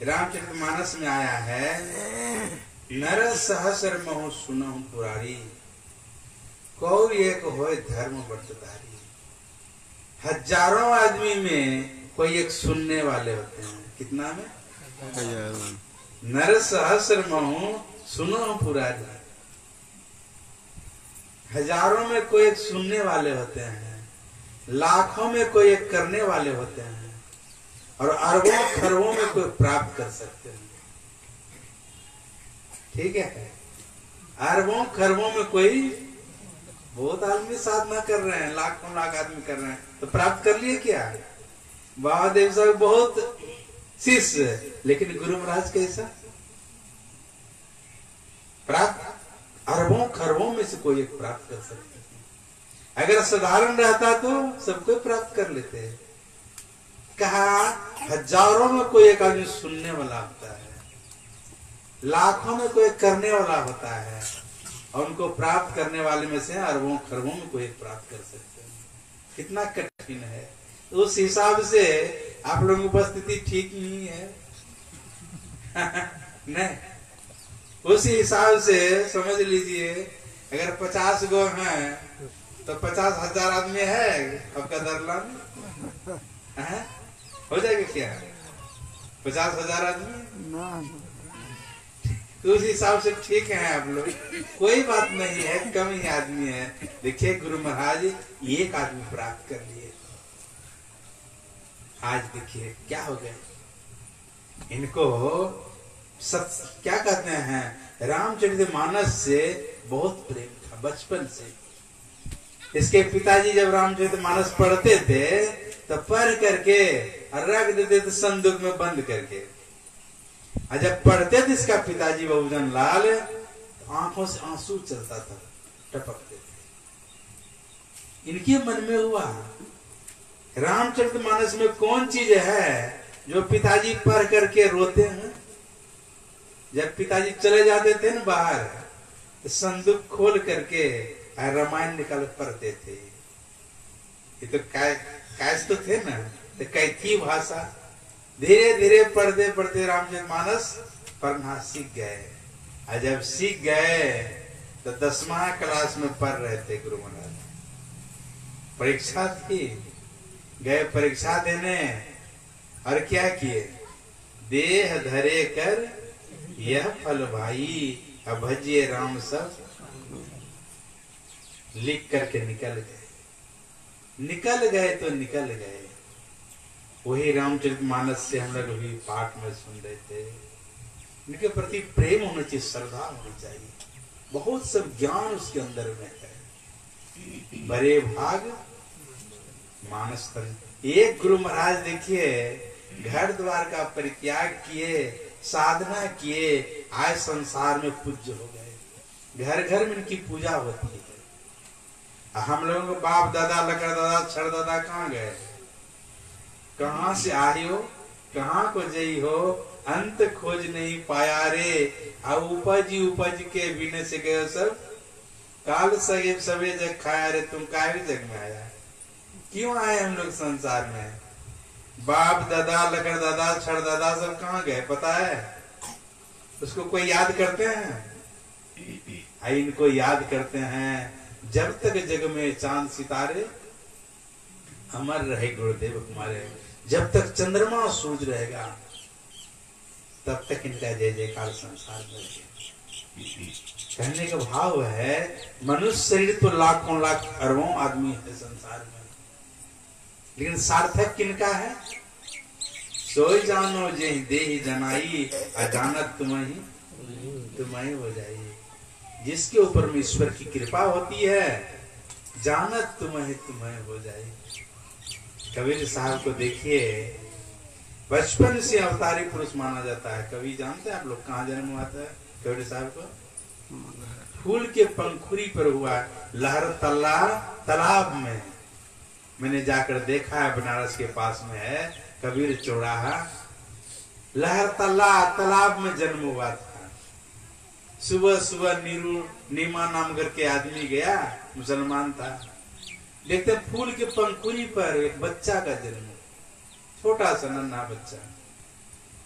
रामचरितमानस में आया है, नर सहस्र महु सुनहु पुरारी, कौ एक होय धर्म व्रतधारी। हजारों आदमी में कोई एक सुनने वाले होते हैं। कितना में? नर सहस्र महु सुनहु पुरारी। हजारों में कोई एक सुनने वाले होते हैं, लाखों में कोई एक करने वाले होते हैं, और अरबों खरबों में कोई प्राप्त कर सकते हैं। ठीक है, अरबों खरबों में कोई, बहुत आदमी साधना कर रहे हैं, लाखों लाख आदमी कर रहे हैं, तो प्राप्त कर लिए क्या? बाबा देव साहब बहुत शिष्य, लेकिन गुरु महाराज कैसा प्राप्त? अरबों खरबों में से कोई एक प्राप्त कर सकते हैं। अगर साधारण रहता तो सबको प्राप्त कर लेते हैं। कहा हजारों में कोई एक आदमी सुनने वाला होता है, लाखों में कोई करने वाला होता है, और उनको प्राप्त करने वाले में से अरबों खरबों में कोई प्राप्त कर सकते हैं। कितना कठिन है। तो उस हिसाब से आप लोगों की उपस्थिति ठीक नहीं है। नहीं, उसी हिसाब से समझ लीजिए, अगर 50 गो हैं तो 50,000 आदमी है आपका दरला है, हो जाएगा क्या? 50,000 आदमी तो उस हिसाब से ठीक है आप लोग, कोई बात नहीं है, कम ही आदमी है। देखिए गुरु महाराज एक आदमी प्राप्त कर लिए, आज देखिए क्या हो गए। इनको सब क्या कहते हैं, रामचरितमानस से बहुत प्रेम था बचपन से। इसके पिताजी जब रामचरितमानस पढ़ते थे तो पढ़ करके रख देते थे संदूक में बंद करके, और जब पढ़ते थे इसका पिताजी बहुजन लाल, तो आंखों से आंसू चलता था, टपकते थे। इनके मन में हुआ रामचरितमानस में कौन चीज है जो पिताजी पढ़ करके रोते हैं। जब पिताजी चले जाते थे ना बाहर, तो संदूक खोल करके रामायण निकाल पढ़ते थे। ये तो कैस तो थे ना, तो कैथी भाषा धीरे धीरे पढ़ते पढ़ते रामचरितमानस पढ़ना सीख गए। और जब सीख गए तो 10वीं क्लास में पढ़ रहे थे गुरु महाराज। परीक्षा थी, गए परीक्षा देने, और क्या किए, देह धरे कर यह फल भाई, अभज्य राम सब लिख करके निकल गए। निकल गए तो निकल गए। वही रामचरितमानस से हम लोग अभी पाठ में सुन रहे थे। इनके प्रति प्रेम होना चाहिए, श्रद्धा होनी चाहिए, बहुत सब ज्ञान उसके अंदर में है। बड़े भाग मानस तन। एक गुरु महाराज देखिए, घर द्वार का परित्याग किए, साधना किए, आज संसार में पूज्य हो गए। घर घर में इनकी पूजा होती है। हम लोगों को बाप दादा, लकड़ दादा, छड़ दादा कहाँ गए? कहाँ से आए हो, कहाँ को जई हो, अंत खोज नहीं पाया रे। अब उपज के बिने से गए सब, काल सगे सवे जग खाया रे। तुम काहे जग में आया? क्यों आए हम लोग संसार में? बाप दादा, लकड़ दादा, छड़ दादा सब कहाँ गए पता है? उसको कोई याद करते हैं? इनको याद करते हैं। जब तक जग में चांद सितारे अमर रहे गुरुदेव हमारे, जब तक चंद्रमा सूरज रहेगा तब तक इनका जय जयकार संसार में। कहने का भाव है, मनुष्य शरीर तो लाखों लाख अरबों आदमी है संसार में, लेकिन सार्थक किनका है? सोई जानो जे देहि जनाई, अजानत तुम्हें हो जाई। जिसके ऊपर में ईश्वर की कृपा होती है, जानत तुम्हें हो जाए। कबीर साहब को देखिए, बचपन से अवतारी पुरुष माना जाता है। कभी जानते हैं आप लोग कहाँ जन्म हुआ था कबीर साहब को? फूल के पंखुड़ी पर हुआ, लहर तालाब में। मैंने जाकर देखा है, बनारस के पास में है कबीर चौराहा। लहर तालाब में जन्म हुआ था। सुबह सुबह नीमा नाम करके आदमी गया, मुसलमान था, देखते फूल के पंखुड़ी पर एक बच्चा का जन्म, छोटा सा नन्हा बच्चा।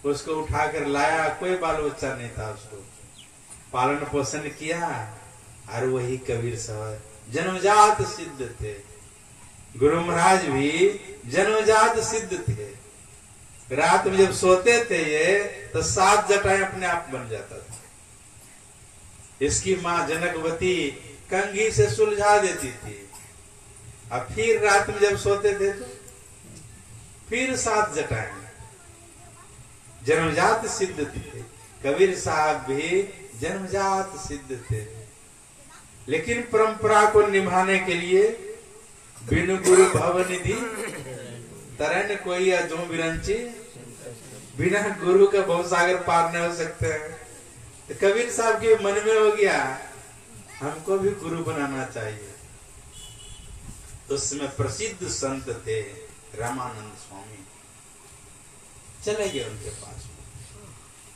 उसको उठाकर लाया, कोई बाल बच्चा नहीं था, उसको पालन पोषण किया। और वही कबीर साहब जन्मजात सिद्ध थे। गुरु महाराज भी जन्मजात सिद्ध थे। रात में जब सोते थे ये, तो 7 जटाएं अपने आप बन जाता था। इसकी माँ जनकवती कंघी से सुलझा देती थी। अब फिर रात में जब सोते थे तो फिर 7 जटाएं। जन्मजात सिद्ध थे। कबीर साहब भी जन्मजात सिद्ध थे, लेकिन परंपरा को निभाने के लिए बिनु गुरु भवनिधि तरन कोई अजो बिरंची, बिना गुरु का भवसागर पार नहीं हो सकते हैं। तो कबीर साहब के मन में हो गया हमको भी गुरु बनाना चाहिए। उसमें प्रसिद्ध संत थे रामानंद स्वामी। चले गए उनके पास में,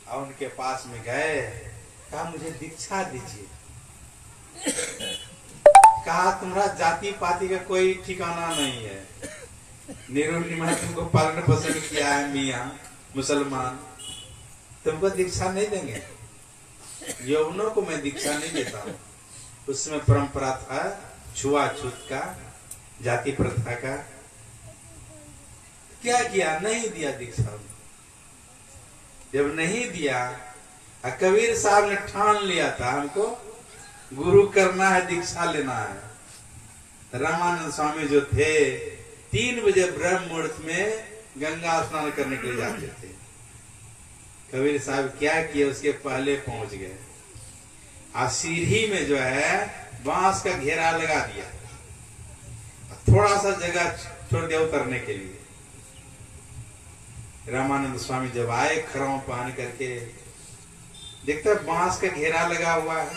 और उनके पास में गए, कहा मुझे दीक्षा दीजिए। कहा तुम्हारा जाति पाति का कोई ठिकाना नहीं है, निरुनिमा तुमको पालन पोषण किया है मियाँ मुसलमान, तुमको दीक्षा नहीं देंगे। यौवनों को मैं दीक्षा नहीं देता हूँ। उसमें परंपरा था छुआछूत का, जाति प्रथा का। क्या किया? नहीं दिया दीक्षा। जब नहीं दिया, कबीर साहब ने ठान लिया था हमको गुरु करना है, दीक्षा लेना है। रामानंद स्वामी जो थे 3 बजे ब्रह्म मुहूर्त में गंगा स्नान करने के लिए जाते थे। कबीर साहब क्या किए, उसके पहले पहुंच गए। सीढ़ी में जो है बांस का घेरा लगा दिया, थोड़ा सा जगह छोड़ दिया उतरने के लिए। रामानंद स्वामी जब आए खराव पहन करके, देखते बांस का घेरा लगा हुआ है,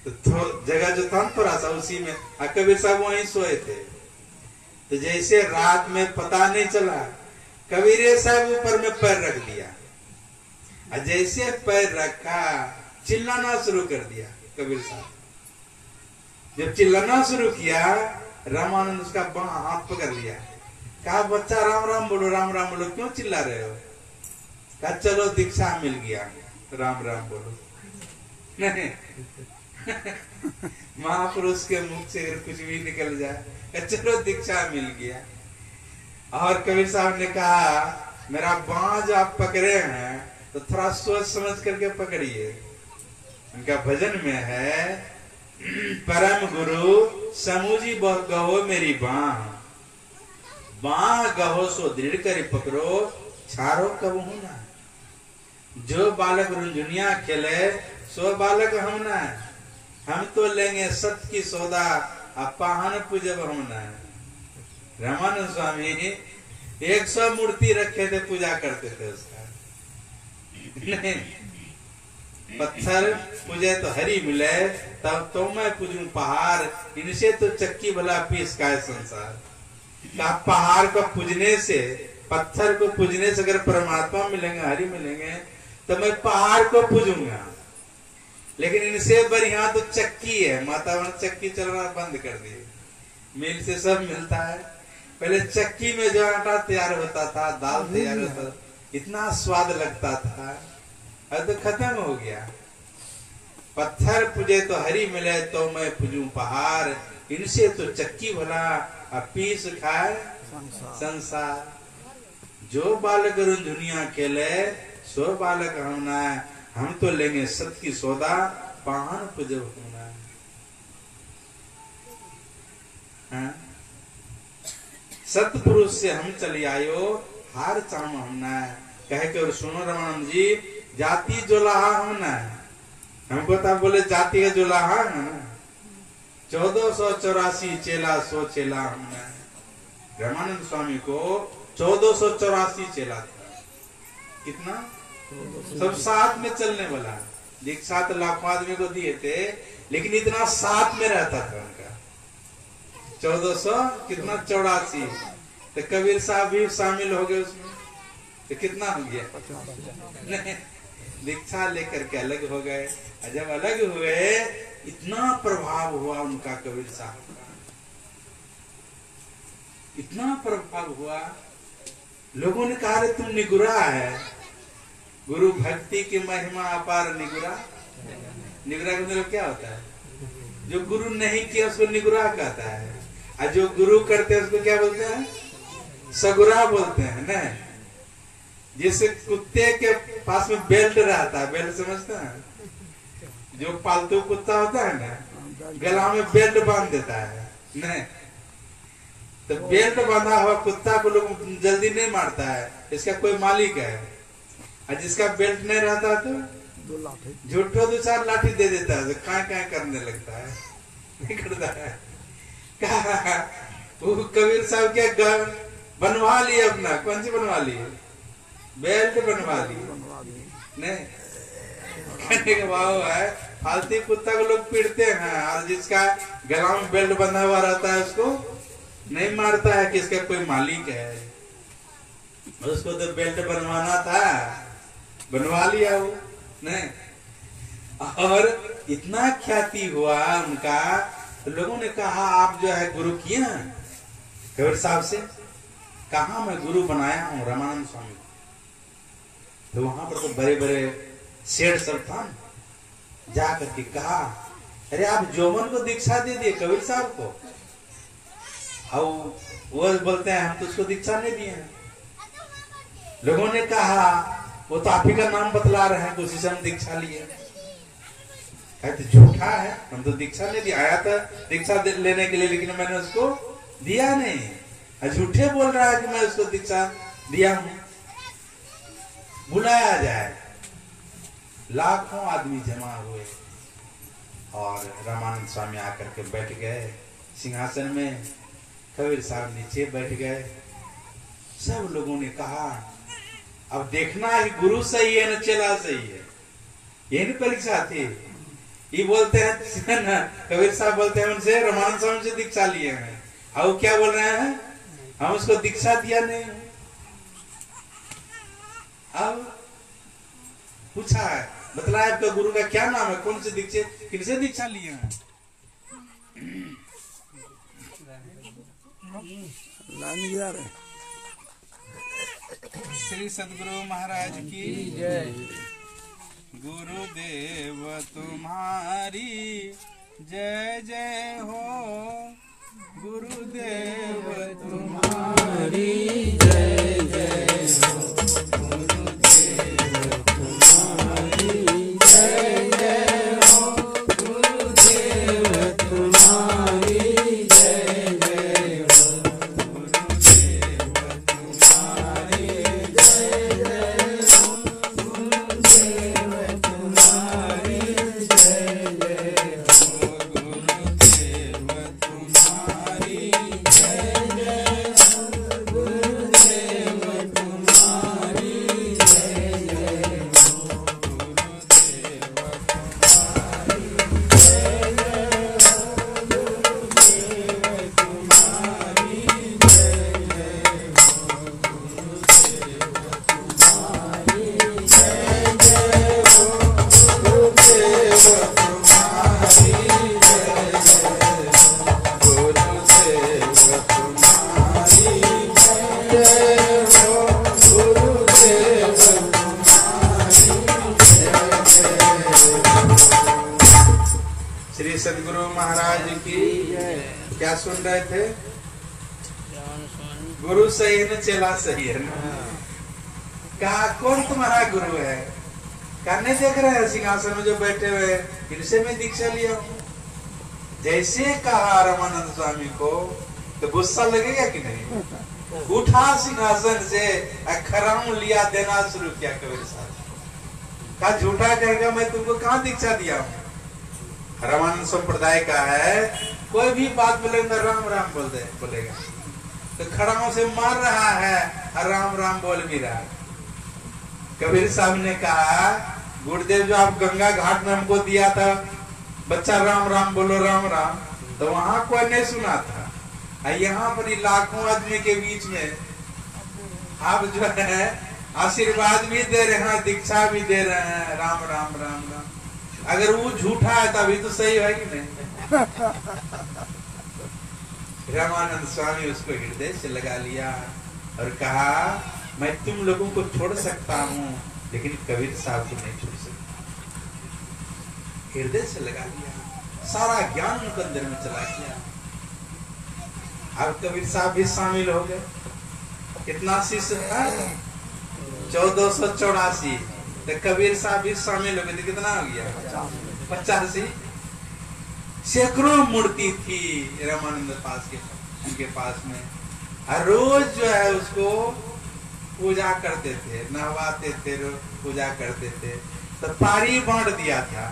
तो जगह जो था थोड़ा सा उसी में, कबीर साहब वहीं सोए थे। तो जैसे रात में पता नहीं चला, कबीर साहब ऊपर में पैर रख दिया, और जैसे पैर रखा चिल्लाना शुरू कर दिया। कबीर साहब जब चिल्लाना शुरू किया, रामानंद उसका हाथ पकड़ लिया। कहा बच्चा राम राम बोलो, राम राम बोलो, क्यों चिल्ला रहे हो? कहा चलो दीक्षा मिल गया, राम राम बोलो। नहीं महापुरुष के मुख से अगर कुछ भी निकल जाए, चलो दीक्षा मिल गया। और कबीर साहब ने कहा मेरा बांझ आप पकड़े हैं तो थोड़ा सोच समझ करके पकड़िए। उनका भजन में है, परम गुरु समूजी गहो मेरी बाह, बाह गहो सो दृढ़ कर पकड़ो, छारो कबहू ना। जो बालक रुंझुनिया खेले सो बालक हम ना, हम तो लेंगे सत्य की सौदा, अपाहन पूजब हम ना। रामानंद स्वामी 100 मूर्ति रखे थे, पूजा करते थे उसका। नहीं, पत्थर पूजे तो हरी मिले, तब तो मैं पूजूं पहाड़, इनसे तो चक्की भला पीस का है संसार। का पहाड़ को पूजने से, पत्थर को पूजने से अगर परमात्मा मिलेंगे, हरि मिलेंगे, तो मैं पहाड़ को पूजूंगा। लेकिन इनसे बढ़िया तो चक्की है, वातावरण चक्की चलना बंद कर दिए। मिल से सब मिलता है। पहले चक्की में जो आटा तैयार होता था, दाल तैयार होता था, इतना स्वाद लगता था, अब तो खत्म हो गया। पत्थर पूजे तो हरी मिले, तो मैं पूजूं पहाड़, इनसे तो चक्की भला पीस खाए संसार। जो बालक दुनिया खेले सो बालक हम ना, हम तो लेंगे सत की सौदा, पाहन पूजब होना। हाँ? सतपुरुष से हम चली आयो, हार चाम हमना। कहे के और सुनो रामानंद जी, जाति जोलाहा हमना, हमको तो बोले जाति का जोलाहा है ना। 1484 चेला, 100 चेला हमने। रामानंद स्वामी को 1484 चेला था। कितना? सब साथ में चलने वाला। दीक्षा तो लाखों आदमी को दिए थे, लेकिन इतना साथ में रहता था उनका। 1400 कितना 84, तो कबीर साहब भी शामिल हो गए उसमें, तो कितना हो गया? नहीं, दीक्षा लेकर के अलग हो गए। जब अलग हुए, इतना प्रभाव हुआ उनका कबीर साहब का, इतना प्रभाव हुआ लोगों ने कहा रे तुम निगुरा है। गुरु भक्ति की महिमा अपार निगुरा। निगुरा का मतलब क्या होता है? जो गुरु नहीं किया उसको निगुरा कहता है, और जो गुरु करते हैं उसको क्या बोलते हैं? सगुरा बोलते हैं ना। जैसे कुत्ते के पास में बेल्ट रहता है, बेल्ट समझते हैं? जो पालतू कुत्ता होता है ना, गला में बेल्ट बांध देता है नहीं, तो बेल्ट बांधा हुआ कुत्ता को लोग जल्दी नहीं मारता है, इसका कोई मालिक है। और जिसका बेल्ट नहीं रहता तो झूठो 2-4 लाठी दे देता है, तो क्या करने लगता है, नहीं करता है। वो कबीर साहब क्या बनवा लिए अपना, कौन सी बनवा लिए? बेल्ट बनवा लिए नहीं। कहने का भाव है फालतू कुत्ता को लोग पीटते हैं, और जिसका गला में बेल्ट बंधा हुआ रहता है उसको नहीं मारता है कि इसका कोई मालिक है। उसको तो बेल्ट बनवाना था, बनवा लिया वो नहीं। और इतना ख्याति हुआ उनका, तो लोगों ने कहा आप जो है गुरु किए हैं कबीर साहब से? कहा मैं गुरु बनाया हूं रामानंद स्वामी। तो वहां पर तो बड़े बड़े सेठ सब था, जा करके कहा अरे आप जोमन को दीक्षा दे दिए कबीर साहब को। वो बोलते हैं हम तो उसको दीक्षा नहीं दिए हैं। लोगों ने कहा वो तो आप ही का नाम बतला रहे हैं, उसी से हम दीक्षा लिए। तो झूठा है, हम तो दीक्षा नहीं दिया। आया था दीक्षा लेने के लिए, लेकिन मैंने उसको दिया नहीं। झूठे बोल रहा है कि मैं उसको दीक्षा दिया हूं। बुलाया जाए, लाखों आदमी जमा हुए और रामानंद स्वामी आकर के बैठ गए सिंहासन में। कबीर साहब नीचे बैठ गए। सब लोगों ने कहा अब देखना है गुरु सही है ना चेला सही है। यही परीक्षा थी। ये बोलते हैं ना, कबीर साहब बोलते हैं उनसे रामानंद स्वामी से दीक्षा लिए हैं, और वो क्या बोल रहे हैं हम उसको दीक्षा दिया नहीं। अब पूछा है, बतलाया आपका गुरु का क्या नाम है, कौन से दीक्षा, किनसे दीक्षा लिए हैं? श्री सदगुरु महाराज की जय। गुरुदेव तुम्हारी जय जय हो, गुरुदेव तुम्हारी जय जय हो, गुरुदेव तुम्हारी जय जय हो, गुरुदेव तुम्हारी जय जय हो, गुरुदेव तुम्हारी जय जय हो, गुरुदेव तुम्हारी जय जय हो, गुरुदेव तुम्हारी जय जय हो, गुरुदेव तुम्हारी जय जय हो, गुरुदेव तुम्हारी जय जय हो, गुरुदेव तुम्हारी जय जय हो, गुरुदेव तुम्हारी जय जय हो, गुरुदेव तुम्हारी जय जय हो, गुरुदेव तुम्हारी जय जय हो, गुरुदेव तुम्हारी जय जय हो। श्री सदगुरु महाराज की क्या सुन रहे थे? गुरु सही है ना चेला सही है ना? कहा कौन तुम्हारा गुरु है? करने देख रहे हैं सिंहासन में जो बैठे हुए, इनसे मैं दीक्षा लिया हूं। जैसे कहा रामानंद स्वामी को तो गुस्सा लगेगा कि नहीं? उठा सिंहासन से खराम लिया, देना शुरू किया कबीर साहब। कहा झूठा कहेगा मैं तुमको कहाँ दीक्षा दिया हूं? रामानंद संप्रदाय का है, कोई भी बात बोलेगा राम राम बोलेगा, तो खड़ाओं से मार रहा है और राम राम बोल भी रहा है। कबीर साहब ने कहा गुरुदेव जो आप गंगा घाट में हमको दिया था बच्चा राम राम बोलो राम राम, तो वहां कोई नहीं सुना था, यहाँ पर लाखों आदमी के बीच में आप जो है आशीर्वाद भी दे रहे हैं, दीक्षा भी दे रहे हैं, राम राम राम राम। अगर वो झूठा है तभी तो सही है कि नहीं? रामानंद स्वामी उसको हृदय से लगा लिया और कहा मैं तुम लोगों को छोड़ सकता हूँ, लेकिन कबीर साहब को नहीं छोड़ सकता। हृदय से लगा लिया, सारा ज्ञान उनके अंदर में चला गया। अब कबीर साहब भी शामिल हो गए। कितना शिष्य था? 1484। तो कबीर साहब भी शामिल हो गए तो कितना हो गया? 85। सैकड़ों मूर्ति थी रामानंद पास के उनके पास में। हर रोज जो है उसको पूजा करते थे, नहवाते थे, पूजा करते थे। तो पारी बांट दिया था।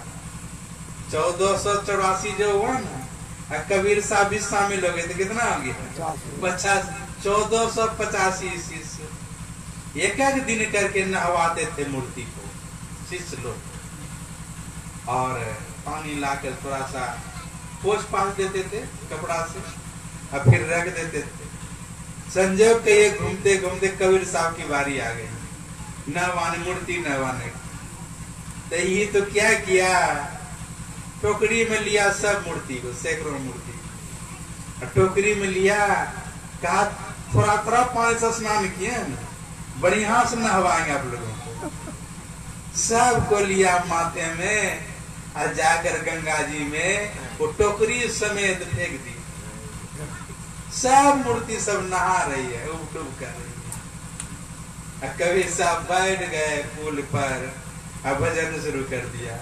1484 जो हुआ ना, कबीर साहब भी शामिल हो गए तो कितना हो गया? 50। 1485 शिष्य एक एक दिन करके नहवाते थे मूर्ति को शिष्य लोग, और पानी लाकर थोड़ा सा पोछ पाछ देते थे कपड़ा से, और फिर रख देते थे। संजोग के ये घूमते घूमते कबीर साहब की बारी आ गई नहवाने, मूर्ति नहवाने। तो ये तो क्या किया, टोकरी में लिया सब मूर्ति को, सैकड़ों मूर्ति टोकरी में लिया। कहा थोड़ा थोड़ा पानी से स्नान किए ना, बढ़िया से नहवाएंगे आप लोगों को। सबको लिया माथे में, और जाकर गंगा जी में वो टोकरी समेत फेंक दी। सब मूर्ति सब नहा रही है, उब डूब कर रही है। कबीर साहब बैठ गए पुल पर, अब भजन शुरू कर दिया।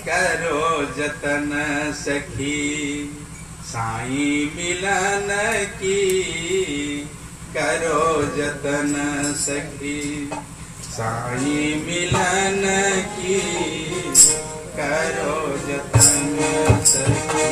करो जतन सखी साईं मिलन की, करो जतन सखी साईं मिलन की, करो जतन सखी।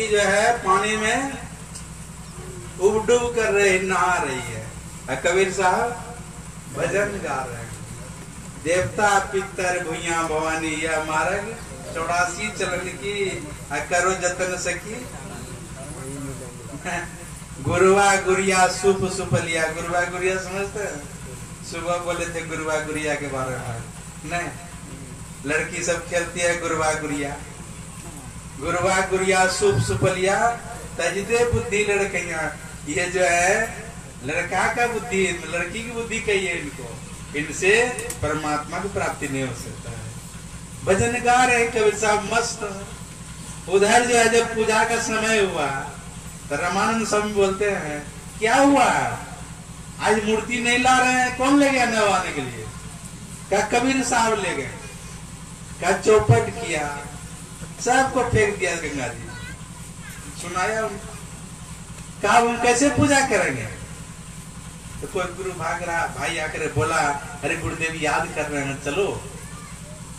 जो है पानी में उबडुब कर रही, नहा रही है, और कबीर साहब भजन गा रहे हैं। देवता पितर भुइया भवानी या मार्ग 84 चलन की, करो जतन सकी। गुरुआ गुरिया सुप सुपलिया, गुरुआ गुरिया समझते हैं? सुबह बोले थे गुरुआ गुरिया के बारे में, नहीं, लड़की सब खेलती है गुरुआ गुरिया। गुरुआ गुरिया सुप सुपलिया, तजदे बुद्धि लड़कियां, ये जो है लड़का का बुद्धि, लड़की की बुद्धि कहिए इनको, इनसे परमात्मा की प्राप्ति नहीं हो सकता है। भजन गा रहे कबीर साहब मस्त। उधर जो है जब पूजा का समय हुआ तो रामानंद स्वामी बोलते हैं क्या हुआ, आज मूर्ति नहीं ला रहे हैं, कौन ले गया नवाने के लिए? क्या कबीर साहब ले गए, क्या चौपट किया, सबको फेंक दिया गंगा जी। सुनाया उनको, कहा हम कैसे पूजा करेंगे? तो कोई गुरु भाग रहा, भाई आकर बोला अरे गुरुदेव याद कर रहे हैं चलो।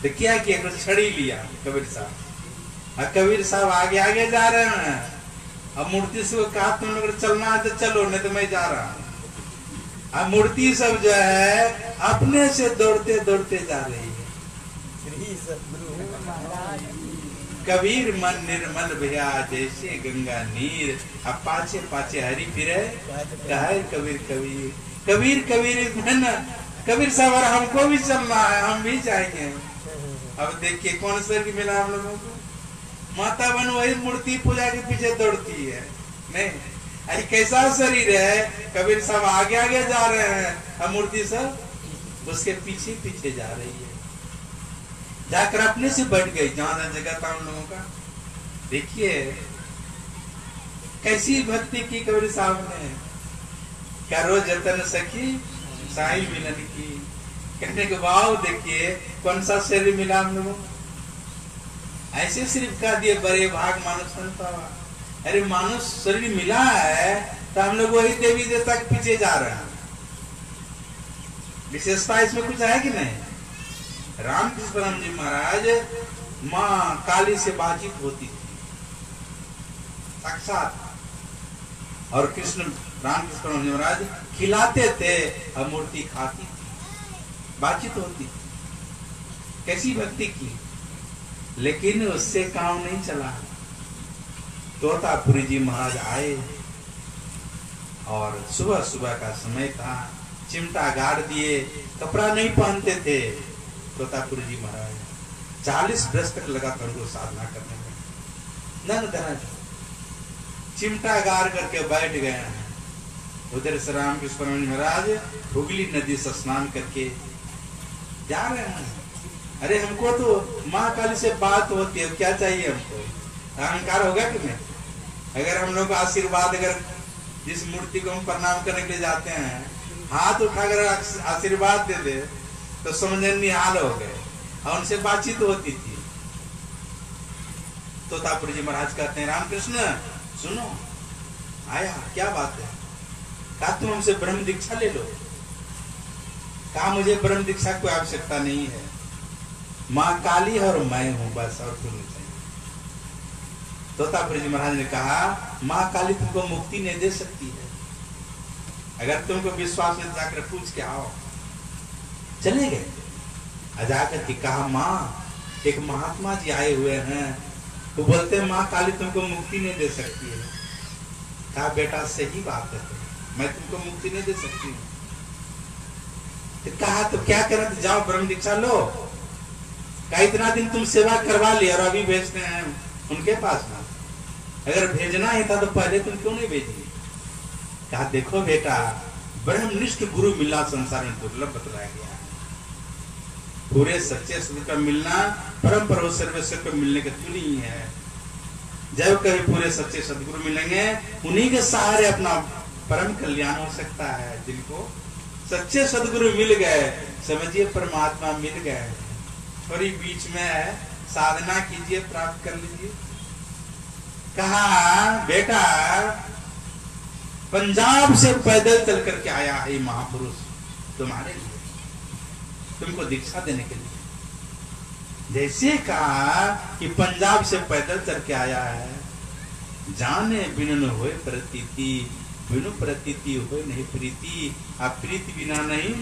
तो क्या किया, तो छड़ी लिया कबीर साहब, और कबीर साहब आगे आगे जा रहे हैं। अब मूर्ति से कहा तुम लोग चलना है तो चलो, नहीं तो मैं जा रहा हूँ। अब मूर्ति सब जो है अपने से दौड़ते दौड़ते जा रही है। कबीर मन निर्मल भया जैसे गंगा नीर, अब पाछे पाछे हरि फिरे, कहे कबीर कबीर कबीर कबीर है ना। कबीर साहब हमको भी चलना है, हम भी जाएंगे। अब देखिए कौन सर की मिला हम लोगों को, माता बन वही मूर्ति पूजा के पीछे दौड़ती है। नहीं, अरे कैसा शरीर है, कबीर साहब आगे आगे जा रहे हैं, अब मूर्ति सब उसके पीछे पीछे जा रही है। जाकर अपने से बैठ गई जहां जगह था उन लोगों का। देखिए कैसी भक्ति की कबीर साहब ने, करो जतन सखी साई मिलन की। कहने के भाव देखिए कौन सा शरीर मिला हम लोगों को। ऐसे सिर्फ कह दिए बड़े भाग मानुष संता। अरे मानुष शरीर मिला है तो हम लोग वही देवी देवता के पीछे जा रहे हैं। विशेषता इसमें कुछ है कि नहीं? रामकृष्ण परम जी महाराज माँ काली से बातचीत होती थी साक्षात, और कृष्ण रामकृष्ण परम जी महाराज खिलाते थे और मूर्ति खाती थी, बातचीत होती थी। कैसी भक्ति की, लेकिन उससे काम नहीं चला। तोतापुरी जी महाराज आए और सुबह सुबह का समय था, चिमटा गाड़ दिए, कपड़ा नहीं पहनते थे। तोतापुरी जी महाराज 40 वर्ष तक लगा था उनको साधना करने में, नंग धनज चिमटा गाड़ करके बैठ गए हैं। उधर से रामकृष्ण महाराज हुगली नदी से स्नान करके जा रहे हैं। अरे हमको तो माँ काली से बात होती है, क्या चाहिए हमको? अहंकार होगा कि नहीं? अगर हम लोग आशीर्वाद, अगर जिस मूर्ति को हम प्रणाम करने के लिए जाते हैं, हाथ उठाकर आशीर्वाद दे दे तो समझे निहाल हो गए, और उनसे बातचीत होती थी। तोतापुरी जी महाराज कहते हैं रामकृष्ण सुनो, आया क्या बात है? कहा तुम हमसे ब्रह्म दीक्षा ले लो। कहा मुझे ब्रह्म दीक्षा की आवश्यकता नहीं है, माँ काली और मैं हूं बस, और कुछ नहीं चाहिए। तोतापुरी जी महाराज ने कहा माँ काली तुमको मुक्ति नहीं दे सकती है, अगर तुमको विश्वास में जाकर पूछ के आओ। चले गए। जाकर के कहा माँ एक महात्मा जी आए हुए हैं, वो बोलते हैं माँ काली तुमको मुक्ति नहीं दे सकती है। कहा बेटा सही बात है, मैं तुमको मुक्ति नहीं दे सकती हूँ। कहा तो क्या करें? तो जाओ ब्रह्म दीक्षा लो। कहा इतना दिन तुम सेवा करवा लिया और अभी भेजते हैं उनके पास ना, अगर भेजना ही था तो पहले तुम क्यों नहीं भेजी? कहा देखो बेटा, ब्रह्मनिष्ठ गुरु मिलना संसार में दुर्लभ बतलाया गया है। पूरे सच्चे सदगुरु का मिलना परम प्रभु सर्वेश्वर को मिलने के तुल्य ही है। जब कभी पूरे सच्चे सदगुरु मिलेंगे, उन्हीं के सहारे अपना परम कल्याण हो सकता है। जिनको सच्चे सदगुरु मिल गए, समझिए परमात्मा मिल गए। थोड़ी बीच में साधना कीजिए, प्राप्त कर लीजिए। कहा बेटा पंजाब से पैदल चल करके आया है महापुरुष तुम्हारे लिए, तुमको दीक्षा देने के लिए। जैसे कहा कि पंजाब से पैदल चल के आया है, जाने बिनु न होए प्रतीति, बिनु प्रतीति होए नहीं प्रीति, अप्रीति बिना नहीं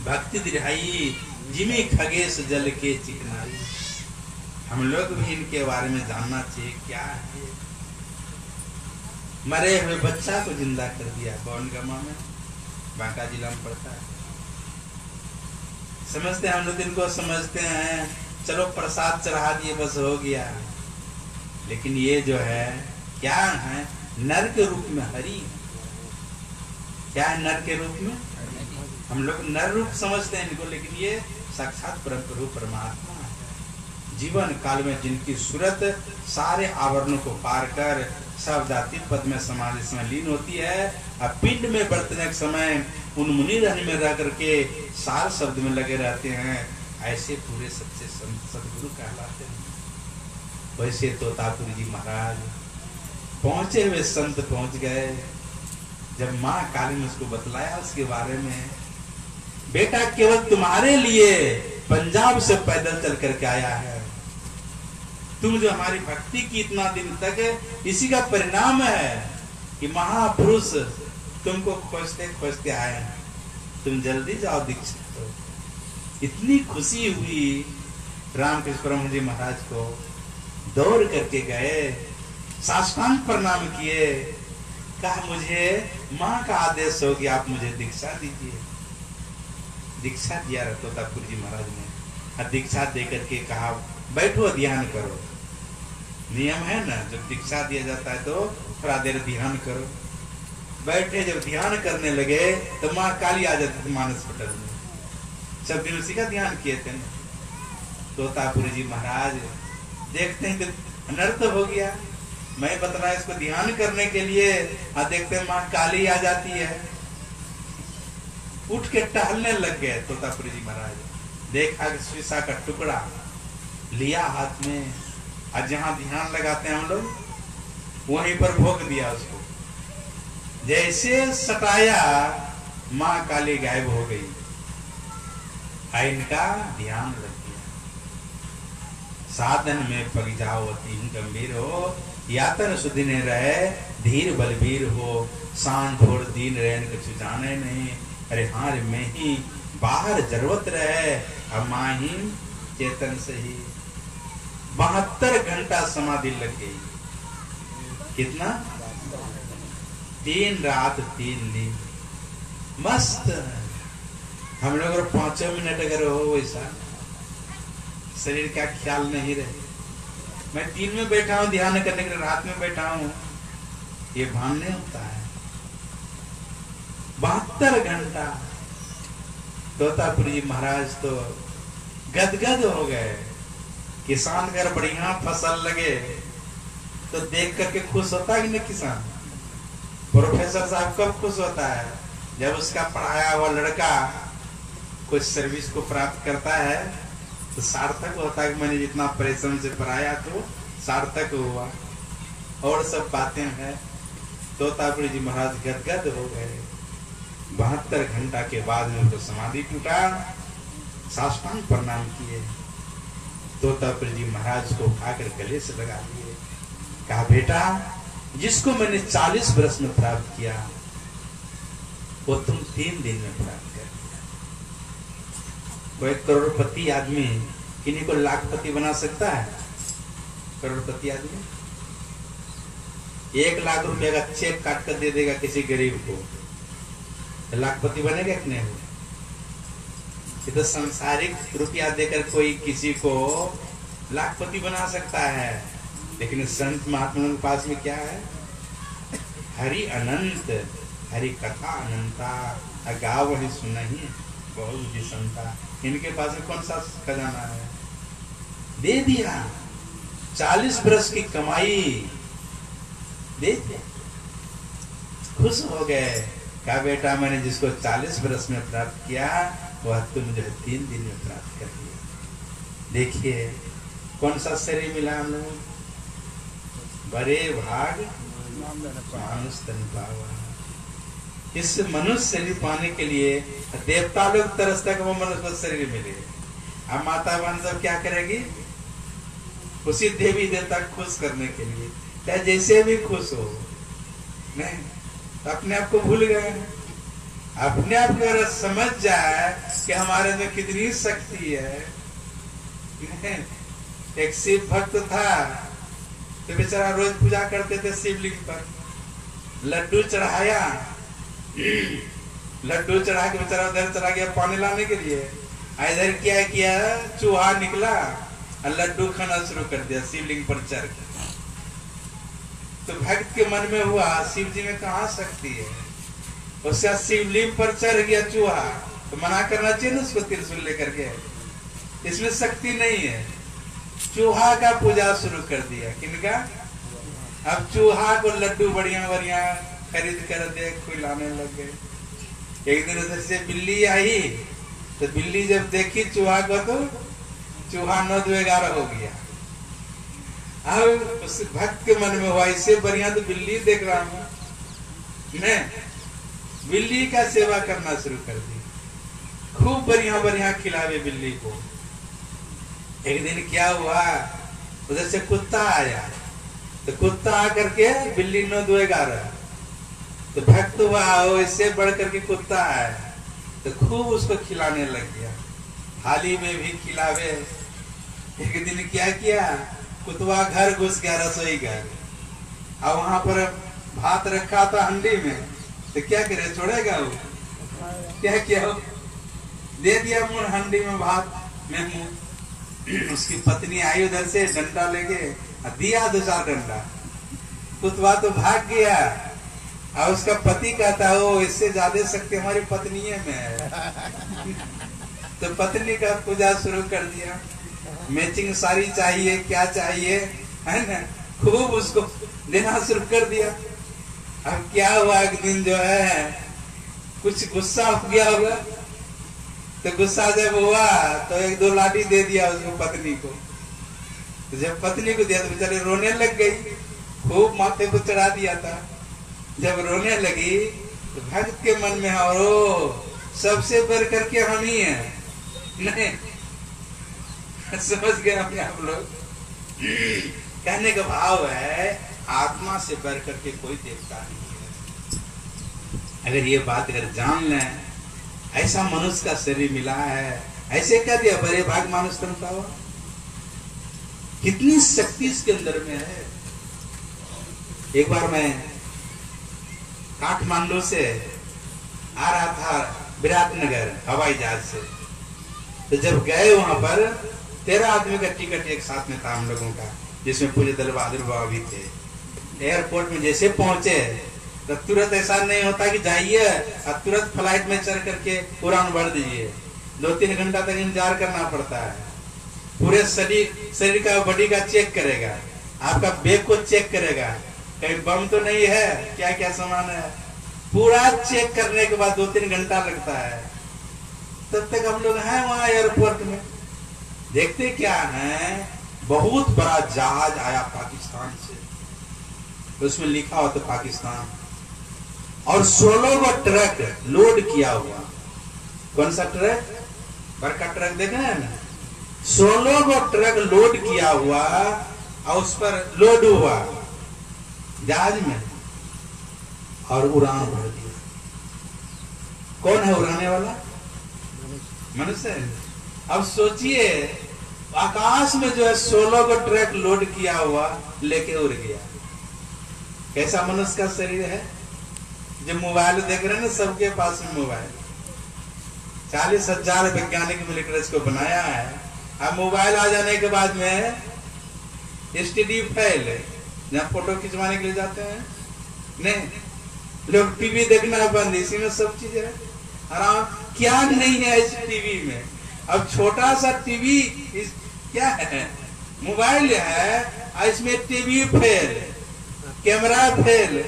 भक्ति दृढ़ाई, जिमी खगेश जल के चिकनाई। हम लोग भी इनके बारे में जानना चाहिए क्या है। मरे हुए बच्चा को जिंदा कर दिया बौनगमा में, बांका जिला में पड़ता है। समझते हैं हम लोग इनको, समझते हैं चलो प्रसाद चढ़ा दिए बस हो गया, लेकिन ये जो है क्या है, नर के रूप में हरि। क्या है नर के रूप में? हम लोग नर रूप समझते हैं इनको, लेकिन ये साक्षात परम प्रभु परमात्मा है। जीवन काल में जिनकी सूरत सारे आवरणों को पार कर शब्दातीत पद में समाधि में लीन होती है, अब पिंड में बरतने के समय उन मुनि रहने में रह करके सार शब्द में लगे रहते हैं, ऐसे पूरे सच्चे सदगुरु कहलाते हैं। वैसे तोतापुरी जी महाराज पहुंचे हुए संत पहुंच गए। जब माँ काली ने उसको बतलाया उसके बारे में, बेटा केवल तुम्हारे लिए पंजाब से पैदल चल करके आया है, तुम जो हमारी भक्ति की इतना दिन तक, इसी का परिणाम है कि महापुरुष तुमको खोजते खोजते आए हैं, तुम जल्दी जाओ दीक्षित हो। इतनी खुशी हुई रामकृष्ण परमहंस जी महाराज को, दौड़ करके गए, साष्टांग प्रणाम किए, कहा मुझे माँ का आदेश हो गया, आप मुझे दीक्षा दीजिए। दीक्षा दिया तोतापुरी जी महाराज ने। दीक्षा दे करके कहा बैठो ध्यान करो। नियम है ना, जब दीक्षा दिया जाता है तो थोड़ा देर ध्यान करो। बैठे, जब ध्यान करने लगे तो माँ काली आ जाती थी मानस पटल में। सब दिन उसी का ध्यान किए थे ना। तोतापुरी जी महाराज देखते हैं कि अनर्थ हो गया, मैं बतला इसको ध्यान करने के लिए, देखते हैं माँ काली आ जाती है। उठ के टहलने लग गए तोतापुरी जी महाराज। देखा कि शीशा का टुकड़ा लिया हाथ में, और जहां ध्यान लगाते हैं हम लोग वहीं पर भोग दिया उसको। जैसे सटाया माँ काली गायब हो गई, इनका ध्यान लग गया। साधन में पग जाओ अति गंभीर हो, यातन सुदिन रहे धीर बलबीर हो, सांझ घोर दीन रहन कुछ जाने नहीं, अरे हाँ रे मैं ही बाहर जरूरत रहे, अब माँ ही चेतन से ही। 72 घंटा समाधि लग गई। कितना? 3 रात 3 दिन मस्त। हम लोग अगर 5 मिनट अगर हो वैसा, शरीर का ख्याल नहीं रहे। मैं दिन में बैठा हूं ध्यान करने के लिए, रात में बैठा हूं, ये भान नहीं होता है। 72 घंटा तोतापुरी जी महाराज तो गदगद हो गए। किसान अगर बढ़िया फसल लगे तो देख करके खुश होता है कि नहीं किसान? प्रोफेसर साहब कब खुश होता है? जब उसका पढ़ाया हुआ लड़का कुछ सर्विस को प्राप्त करता है तो सार्थक होता है कि मैंने जितना परिश्रम से पढ़ाया तो सार्थक हुआ। और सब बातें हैं। तोतापुरी जी महाराज गदगद हो गए। 72 घंटा के बाद में उनको समाधि टूटा, साष्टांग प्रणाम किए। तोतापुरी जी महाराज को उठाकर गले से लगा दिए, कहा बेटा जिसको मैंने 40 वर्ष में प्राप्त किया वो तुम 3 दिन में प्राप्त कर दिया। कोई करोड़पति आदमी किन्हीं को लाखपति बना सकता है? करोड़पति आदमी 1 लाख रुपए का चेक काट कर दे देगा किसी गरीब को, लाखपति बनेगा कि नहीं? ये तो सांसारिक रुपया देकर कोई किसी को लाखपति बना सकता है, लेकिन संत महात्मा के पास में क्या है? हरि अनंत, हरि कथा अनंता, गाव ही सुनहि बहुत जी संता। इनके पास में कौन सा खजाना है? दे दिया। 40 वर्ष की कमाई दे दिया, खुश हो गए। कहा बेटा मैंने जिसको 40 वर्ष में प्राप्त किया वह तुम मुझे 3 दिन में प्राप्त कर दिया। देखिए कौन सा शरीर मिला हम लोग? बड़े भाग मानुष तन पावा। इस मनुष्य शरीर पाने के लिए देवता लोग तरसता कि वो मनुष्य शरीर मिले। अब माता बहन सब क्या करेगी? उसी देवी देवता खुश करने के लिए चाहे जैसे भी खुश हो, नहीं तो अपने आप को भूल गए। अपने आप को अगर समझ जाए कि हमारे में कितनी शक्ति है। एक शिव भक्त था, तो बेचारा रोज पूजा करते थे शिवलिंग पर, लड्डू चढ़ाया, लड्डू चढ़ा के बेचारा उधर चला गया पानी लाने के लिए। इधर क्या किया, चूहा निकला और लड्डू खाना शुरू कर दिया शिवलिंग पर चढ़ के। तो भक्त के मन में हुआ शिव जी में कहाँ शक्ति है, उसका शिवलिंग पर चढ़ गया चूहा, तो मना करना चाहिए ना उसको त्रिशूल लेकर के, इसमें शक्ति नहीं है। चूहा का पूजा शुरू कर दिया, किनका? अब चूहा को लड्डू बढ़िया बढ़िया खरीद कर दे खिलाने लग गए। एक दिन उधर से बिल्ली आई, तो बिल्ली जब देखी चूहा को, तो चूहा 9-11 हो गया। अब उस भक्त के मन में हुआ इससे बढ़िया तो बिल्ली देख रहा हूं मैं, बिल्ली का सेवा करना शुरू कर दी, खूब बढ़िया बढ़िया खिलावे बिल्ली को। एक दिन क्या हुआ, उधर से कुत्ता आया, तो कुत्ता आकर के बिल्ली 9-11, तो भक्त हुआ इससे बढ़ करके कुत्ता आया, तो खूब उसको खिलाने लग गया, थाली में भी खिलावे। एक दिन क्या किया, कुतवा घर घुस गया रसोई घर, और वहां पर भात रखा था हंडी में, तो क्या करे, छोड़ेगा वो? क्या किया, दे दिया मुंह हंडी में भात में मुंह। उसकी पत्नी आई उधर से डंडा लेके, दिया 2-4 डंडा, कुतवा तो भाग गया। और उसका पति कहता है वो इससे ज्यादा शक्ति हमारी पत्नी में है। तो पत्नी का पूजा शुरू कर दिया, मैचिंग साड़ी चाहिए, क्या चाहिए, है ना, खूब उसको देना शुरू कर दिया। अब क्या हुआ, एक दिन जो है कुछ गुस्सा हो गया होगा, तो गुस्सा जब हुआ तो 1-2 लाठी दे दिया उसको पत्नी को। तो जब पत्नी को दिया तो बेचारी रोने लग गई, खूब माथे को चढ़ा दिया था। जब रोने लगी तो भक्त के मन में और सबसे बढ़ करके हम ही हैं, नहीं समझ गए अपने आप लोग। कहने का भाव है आत्मा से बढ़ करके कोई देवता नहीं है। अगर ये बात अगर जान लें, ऐसा मनुष्य का शरीर मिला है, ऐसे कह दिया बड़े भाग मानुष तन का, कितनी शक्ति इसके अंदर में है। एक बार मैं काठमांडू से आ रहा था विराटनगर हवाई जहाज से, तो जब गए वहां पर 13 आदमी का टिकट एक साथ में था हम लोगों का, जिसमें पूरे दल बहादुर बाबा भी थे। एयरपोर्ट में जैसे पहुंचे तो तुरंत ऐसा नहीं होता कि जाइए और तुरंत फ्लाइट में चढ़ करके उड़ान भर दीजिए, 2-3 घंटा तक इंतजार करना पड़ता है। पूरे शरीर का बॉडी का चेक करेगा, आपका बैग को चेक करेगा, कहीं बम तो नहीं है, क्या क्या सामान है, पूरा चेक करने के बाद 2-3 घंटा लगता है। तब तक हम लोग हैं वहां एयरपोर्ट में, देखते क्या है, बहुत बड़ा जहाज आया पाकिस्तान से, उसमें लिखा हो तो पाकिस्तान, और 16 गो ट्रक लोड किया हुआ। कौन सा ट्रक? बड़का ट्रक देख रहे हैं ना, 16 गो ट्रक लोड किया हुआ, और उस पर लोड हुआ जहाज में, और उड़ान भर दिया। कौन है उड़ाने वाला? मनुष्य है। अब सोचिए आकाश में जो है 16 गो ट्रक लोड किया हुआ लेके उड़ गया। कैसा मनुष्य का शरीर है? जो मोबाइल देख रहे हैं ना, सबके पास में मोबाइल, 40,000 वैज्ञानिक मिलकर इसको बनाया है। अब मोबाइल आ जाने के बाद में एसटीडी फाइल है, जहाँ फोटो खिंचवाने के लिए जाते हैं, नहीं, लोग टीवी देखना बंद, इसी में सब चीज है आराम। क्या नहीं है इस टीवी में? अब छोटा सा टीवी क्या है, मोबाइल है, और इसमें टीवी फेल, कैमरा फेल,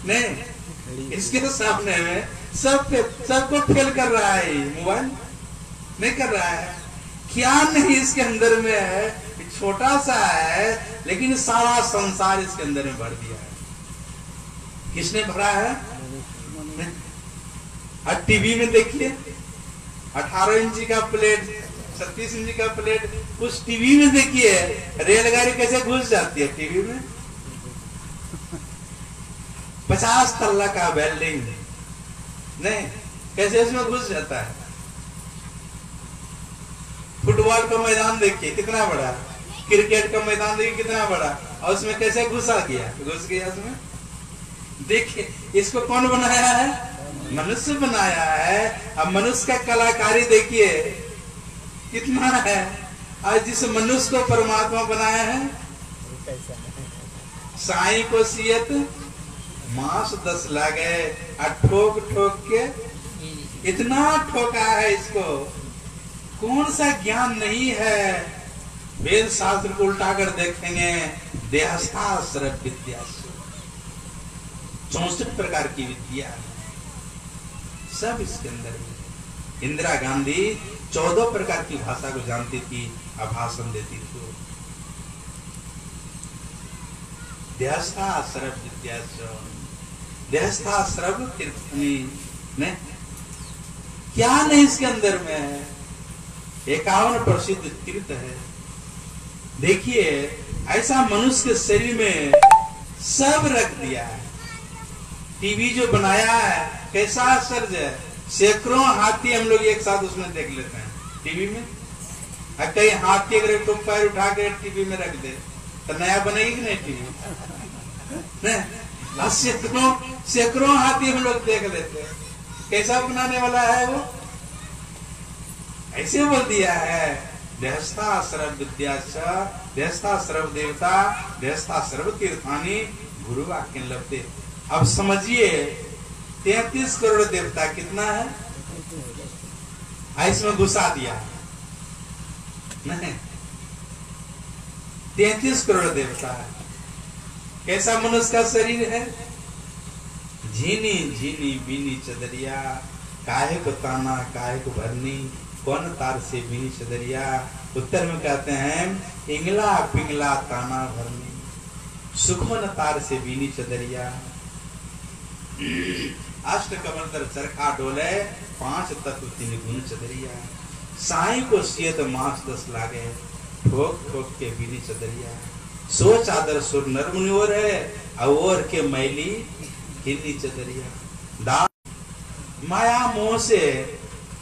नहीं, इसके सामने में सबको फेल कर रहा है, मोबाइल नहीं कर रहा है। क्या नहीं इसके अंदर में है, छोटा सा है लेकिन सारा संसार इसके अंदर में भर दिया है। किसने भरा है? और टीवी में देखिए 18 इंची का प्लेट, 36 इंची का प्लेट, उस टीवी में देखिए रेलगाड़ी कैसे घुस जाती है टीवी में, 50 तल्ला का बिल्डिंग नहीं, कैसे उसमें घुस जाता है। फुटबॉल का मैदान देखिए कितना बड़ा, क्रिकेट का मैदान देखिए कितना बड़ा, और उसमें कैसे घुस गया उसमें। देखिए इसको कौन बनाया है? मनुष्य बनाया है। अब मनुष्य का कलाकारी देखिए कितना है। आज जिस मनुष्य को परमात्मा बनाया है, साई को सियत मांस 10 लागे, ठोक ठोक के इतना ठोका है इसको। कौन सा ज्ञान नहीं है? वेद शास्त्र को उल्टा कर देखेंगे, देहस्था विद्या 64 प्रकार की विद्या सब इसके अंदर है। इंदिरा गांधी 14 प्रकार की भाषा को जानती थी और भाषण देती थी। देहस्था विद्या, देहस्था ने क्या नहीं इसके अंदर में है। 51 प्रसिद्ध तीर्थ है। देखिए ऐसा मनुष्य के शरीर में सब रख दिया है। टीवी जो बनाया है कैसा आश्चर्य है। सैकड़ों हाथी हम लोग एक साथ उसमें देख लेते हैं टीवी में। कई हाथी अगर एक पैर उठा के टीवी में रख दे तो नया बनेगी कि नहीं टीवी? सैकड़ों हाथी हम लोग देख लेते हैं। कैसा बनाने वाला है वो? ऐसे बोल दिया है, देहस्था सर्व विद्या, देहस्था सर्व देवता, देहस्था सर्व तीर्थानी गुरु वाक्य लभते। अब समझिए 33 करोड़ देवता कितना है, इसमें घुसा दिया नहीं। 33 करोड़ देवता है। कैसा मनुष्य का शरीर है? झीनी झीनी बीनी चदरिया, काहे को ताना काहे को भरनी, कौन तार से बीनी चदरिया। उत्तर में कहते हैं इंगला पिंगला ताना भरनी, सुखमन तार से बीनी चदरिया। अष्ट कमल तर चरखा डोले, 5 तत्व 3 गुण चदरिया। साई को सियत मांस 10 लागे, ठोक ठोक के बीनी चदरिया। सो चादर सुर नर मुनिवर है, और के मैली हिंदी चदरिया। माया मोह से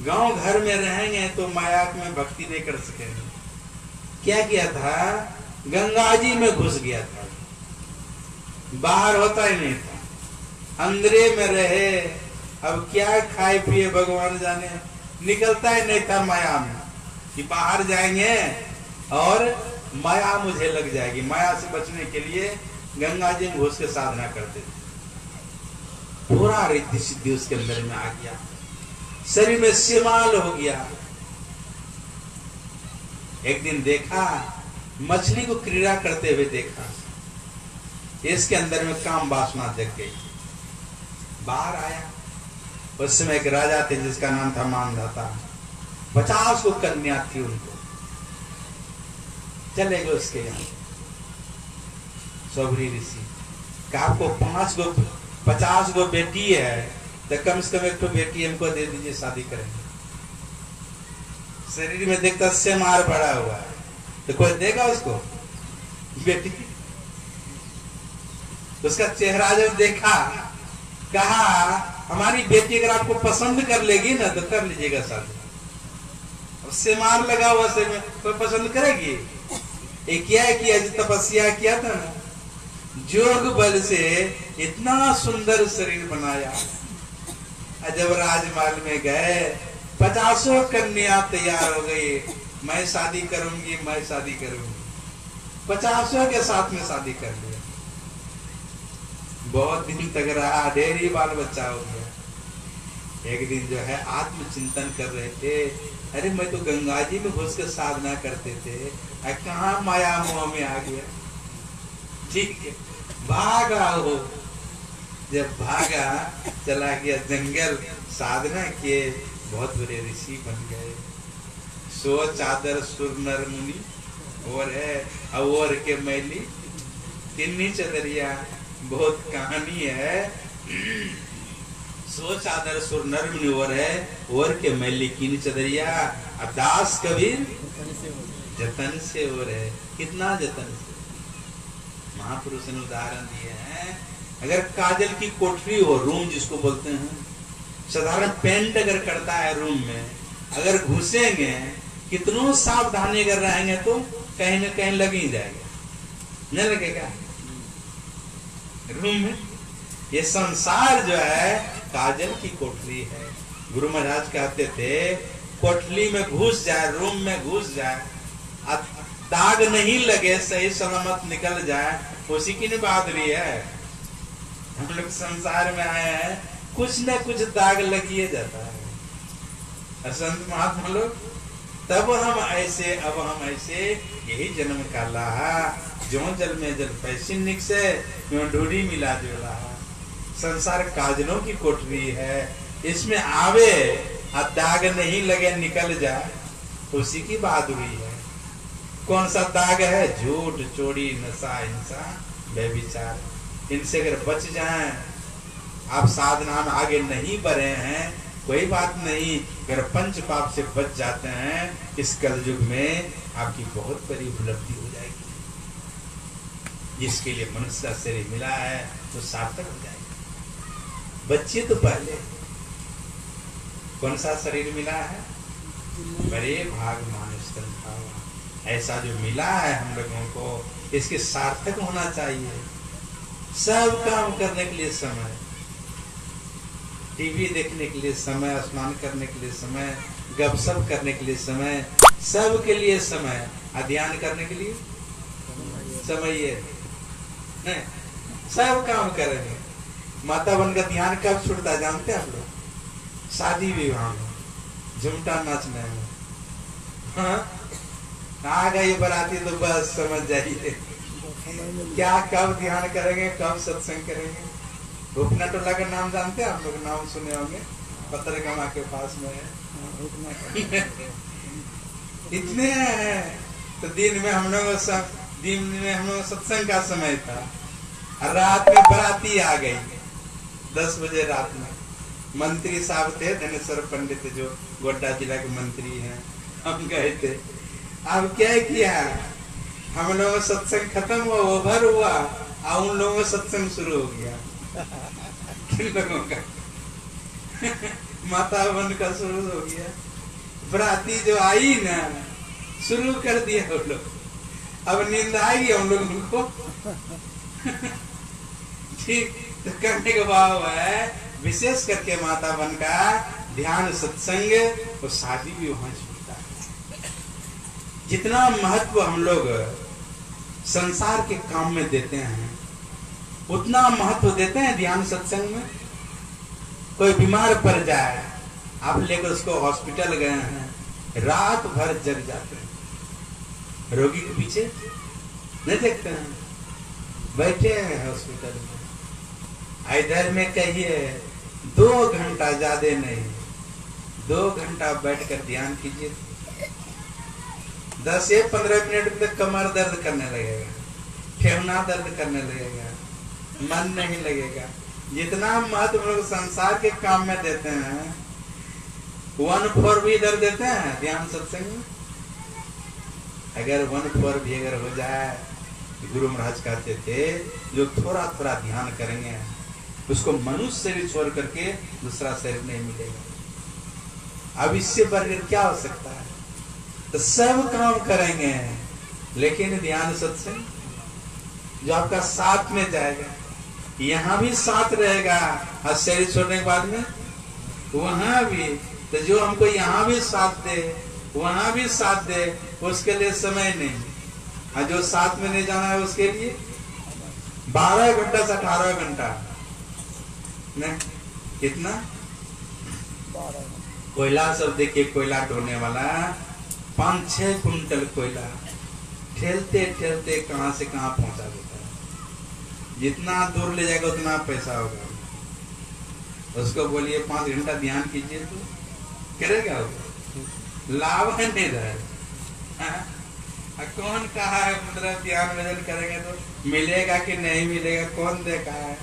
गांव घर में रहेंगे तो माया में भक्ति नहीं कर सकेंगे। क्या किया था? गंगा जी में घुस गया था, बाहर होता ही नहीं था, अंदरे में रहे। अब क्या खाए पिए भगवान जाने, निकलता ही नहीं था माया में कि बाहर जाएंगे और माया मुझे लग जाएगी। माया से बचने के लिए गंगा जी में घुस के साधना करते थे। पूरा रिद्धि सिद्धि उसके अंदर में आ गया, शरीर में सिमाल हो गया। एक दिन देखा मछली को क्रीड़ा करते हुए देखा, इसके अंदर में काम वासना जग गई। बाहर आया, उस समय एक राजा थे जिसका नाम था मानधाता। 50 को कन्या थी उनको। चले गए उसके यहाँ सबरी ऋषि का, आपको 50 गो बेटी है तो कम से कम एक तो बेटी हमको दे दीजिए, शादी करेंगे। शरीर में देखता से मार पड़ा हुआ है तो कोई देगा उसको बेटी? उसका चेहरा जब देखा, कहा हमारी बेटी अगर आपको पसंद कर लेगी ना तो कर लीजिएगा शादी। उससे मार लगा हुआ से में कोई पसंद करेगी? एक क्या किया, जो तपस्या किया था ना, जोग बल से इतना सुंदर शरीर बनाया। जब राजमहल में गए 50 कन्या तैयार हो गई, मैं शादी करूंगी, मैं शादी करूंगी। 50 के साथ में शादी कर लिया। बहुत दिन तक रहा, ढेर ही बाल बच्चा हो गया। एक दिन जो है आत्मचिंतन कर रहे थे, अरे मैं तो गंगा जी में घुस कर साधना करते थे, कहाँ माया मोह में आ गया। ठीक है, भागा हो। जब भागा चला गया जंगल, साधना किए, बहुत बड़े ऋषि बन गए। सो चादर सुर नर मुनि और है, और के मैली किन्नी चदरिया। बहुत कहानी है। सो चादर सुर नर मुनि और के मैली किन्नी चदरिया। दास कबीर जतन से और है, कितना जतन से। महापुरुष ने उदाहरण दिए हैं, अगर काजल की कोठरी हो, रूम जिसको बोलते हैं, साधारण पेंट अगर करता है रूम में, अगर घुसेंगे, कितनों सावधानी अगर रहेंगे तो कहीं न कहीं लग ही जाएगा, नहीं लगेगा रूम में। ये संसार जो है काजल की कोठरी है। गुरु महाराज कहते थे कोठरी में घुस जाए, रूम में घुस जाए, दाग नहीं लगे, सही सलामत निकल जाए, उसी की बहादुरी है। हम लोग संसार में आए हैं, कुछ न कुछ दाग लगिए जाता है। संत महात्मा लोग तब हम ऐसे, अब हम ऐसे, यही जन्म का लाहा, जो जल में जल पैसी निकसे, ढूढ़ी मिला जो रहा। संसार काजलों की कोठरी है, इसमें आवे और दाग नहीं लगे, निकल जाए, उसी की बहादुरी है। कौन सा दाग है? झूठ, चोरी, नशा, हिंसा, व्यभिचार। इनसे अगर बच जाएं, आप साधना में आगे नहीं बढ़े हैं, कोई बात नहीं, अगर पंच पाप से बच जाते हैं, इस कलयुग में आपकी बहुत बड़ी उपलब्धि हो जाएगी। जिसके लिए मनुष्य का शरीर मिला है तो सार्थक हो जाएगा। बच्चे तो पहले कौन सा शरीर मिला है? बड़े भाग मानुष तन भावा, ऐसा जो मिला है हम लोगों को, इसके सार्थक होना चाहिए। सब काम करने के लिए समय, टीवी देखने के लिए समय, स्नान करने के लिए समय, गपशप करने के लिए समय, सब के लिए समय, ध्यान करने के लिए समय है। सब काम करेंगे। माता बन का ध्यान कब छूटता है जानते हैं आप लोग? शादी विवाह में, झुमटा नाचने में। हाँ, आ गई बराती तो बस समझ जाइए क्या, कब ध्यान करेंगे, कब सत्संग करेंगे। रुकना टोला का नाम जानते हैं आप लोग? नाम सुने होंगे, पत्थरगमा के पास में है। इतने हैं। तो दिन में हम लोग सत्संग का समय था, रात में बराती आ गई 10 बजे रात में। मंत्री साहब थे, धनेश्वर पंडित, जो गोड्डा जिला के मंत्री हैं, हम गए थे। अब क्या किया, हम लोगों का सत्संग खत्म हुआ, ओवर हुआ, और उन लोगों का सत्संग शुरू हो गया। किन लोगों का? माता बन का शुरू हो गया। बराती जो आई ना, शुरू कर दिया वो लोग। अब नींद आएगी हम लोगों को। ठीक, तो करने के भाव है, विशेष करके माता बन का ध्यान, सत्संग और शादी भी वहां छूटता है। जितना महत्व हम लोग संसार के काम में देते हैं, उतना महत्व देते हैं ध्यान सत्संग में। कोई बीमार पड़ जाए, आप लेकर उसको हॉस्पिटल गए हैं, रात भर जग जाते हैं, रोगी के पीछे नहीं देखते हैं, बैठे हैं हॉस्पिटल में। इधर में कहिए 2 घंटा, ज्यादा नहीं, 2 घंटा बैठकर ध्यान कीजिए, 10 से 15 मिनट तक कमर दर्द करने लगेगा, ठेवना दर्द करने लगेगा, मन नहीं लगेगा। जितना महत्व हम लोग संसार के काम में देते हैं, 1/4 भी इधर देते हैं ध्यान सत्संग में। अगर 1/4 भी अगर हो जाए, गुरु महाराज कहते थे, जो थोड़ा थोड़ा ध्यान करेंगे, उसको मनुष्य शरीर छोड़ करके दूसरा शरीर नहीं मिलेगा। अब इससे बढ़कर क्या हो सकता है? तो सब काम करेंगे, लेकिन ध्यान सत्संग जो आपका साथ में जाएगा, यहाँ भी साथ रहेगा, और शरीर छोड़ने के बाद में वहां भी, तो जो हमको यहाँ भी साथ दे, वहां भी साथ दे, उसके लिए समय नहीं। और जो साथ में नहीं जाना है, उसके लिए 12 घंटा से 18 घंटा नहीं, कितना कोयला सब देखिए, कोयला ढोने वाला 5-6 कुंटल कोयला ठेलते ठेलते कहां से कहां पहुंचा देता है। जितना दूर ले जाएगा उतना पैसा होगा। उसको बोलिए 5 घंटा ध्यान कीजिए तो करेगा, लाभ नहीं रहेगा। कौन कहा है मतलब ध्यान भजन करेंगे तो मिलेगा कि नहीं मिलेगा, कौन देखा है?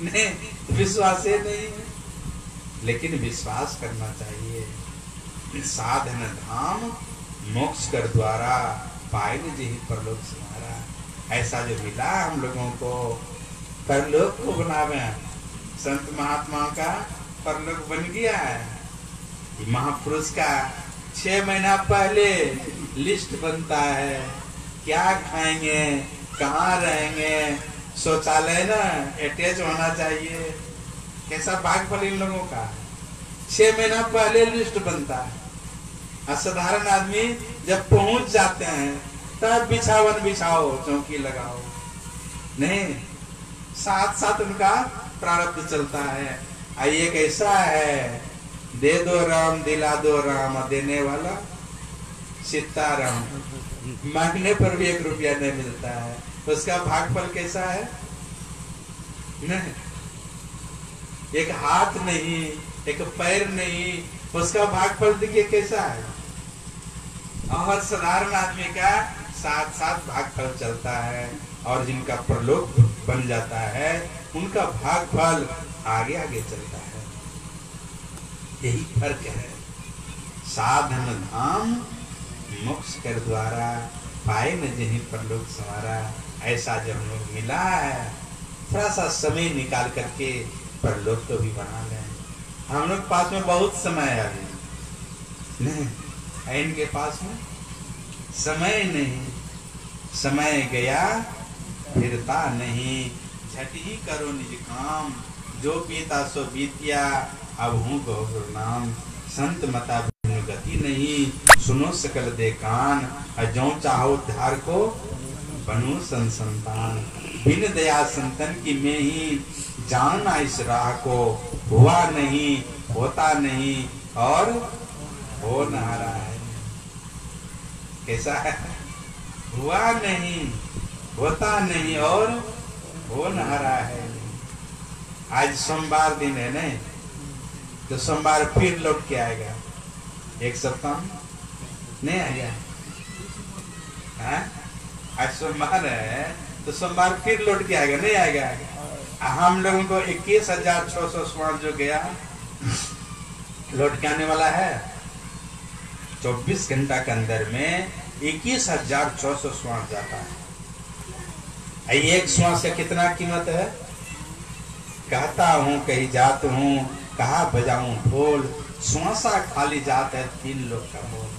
नहीं, विश्वास ही नहीं है। लेकिन विश्वास करना चाहिए। साधन धाम मोक्ष कर द्वारा पाए जी परलोक समारा। ऐसा जो मिला हम लोगों को, परलोक को बनावे। संत महात्मा का परलोक बन गया है। महापुरुष का 6 महीना पहले लिस्ट बनता है, क्या खाएंगे, कहाँ रहेंगे, शौचालय ना अटैच होना चाहिए। कैसा भाग्यफल इन लोगों का। 6 महीना पहले लिस्ट बनता है। असाधारण आदमी जब पहुंच जाते हैं तब बिछावन बिछाओ, चौकी लगाओ, नहीं, साथ साथ उनका प्रारब्ध चलता है। आइए कैसा है, दे दो राम दिला दो राम, देने वाला सीताराम। मांगने पर भी 1 रुपया नहीं मिलता है, उसका भागफल कैसा है। नहीं, एक हाथ नहीं, एक पैर नहीं, उसका भागफल देखिए कैसा है। और साधारण आदमी का साथ साथ भागफल चलता है, और जिनका परलोक बन जाता है उनका भागफल आगे आगे चलता है। यही फर्क है। साधन धाम मोक्ष कर द्वारा, पाए न जिन्हीं परलोक संवारा। ऐसा जब हम लोग मिला है, थोड़ा सा समय निकाल करके परलोक को भी बना लें। हम लोग पास में बहुत समय है अभी, नहीं है इनके पास में समय नहीं। समय गया फिरता नहीं, झट ही करो निज काम, जो बीता सो बीतिया, अब हूँ बहु नाम। संत मता बिनु गति नहीं, सुनो सकल दे कान, जो चाहो उद्धार को बनो संतान। बिन दया संतन की में ही, जानना इस राह को, हुआ नहीं होता नहीं और हो न रहा है। कैसा है, हुआ नहीं होता नहीं और हो न रहा है। आज सोमवार दिन है नहीं, तो सोमवार फिर लौट के आएगा। 1 सप्ताह नहीं आएगा। आज सोमवार है तो सोमवार फिर लौट के आएगा, नहीं आएगा। हम लोगों को 21,600 श्वास जो गया लौट के आने वाला है। 24 घंटा के अंदर में 21,600 श्वास जाता है। एक श्वास का कितना कीमत है। कहता हूँ कहीं जात हूँ, कहा बजाऊं ढोल, श्वासा खाली जात है 3 लोग का मोल।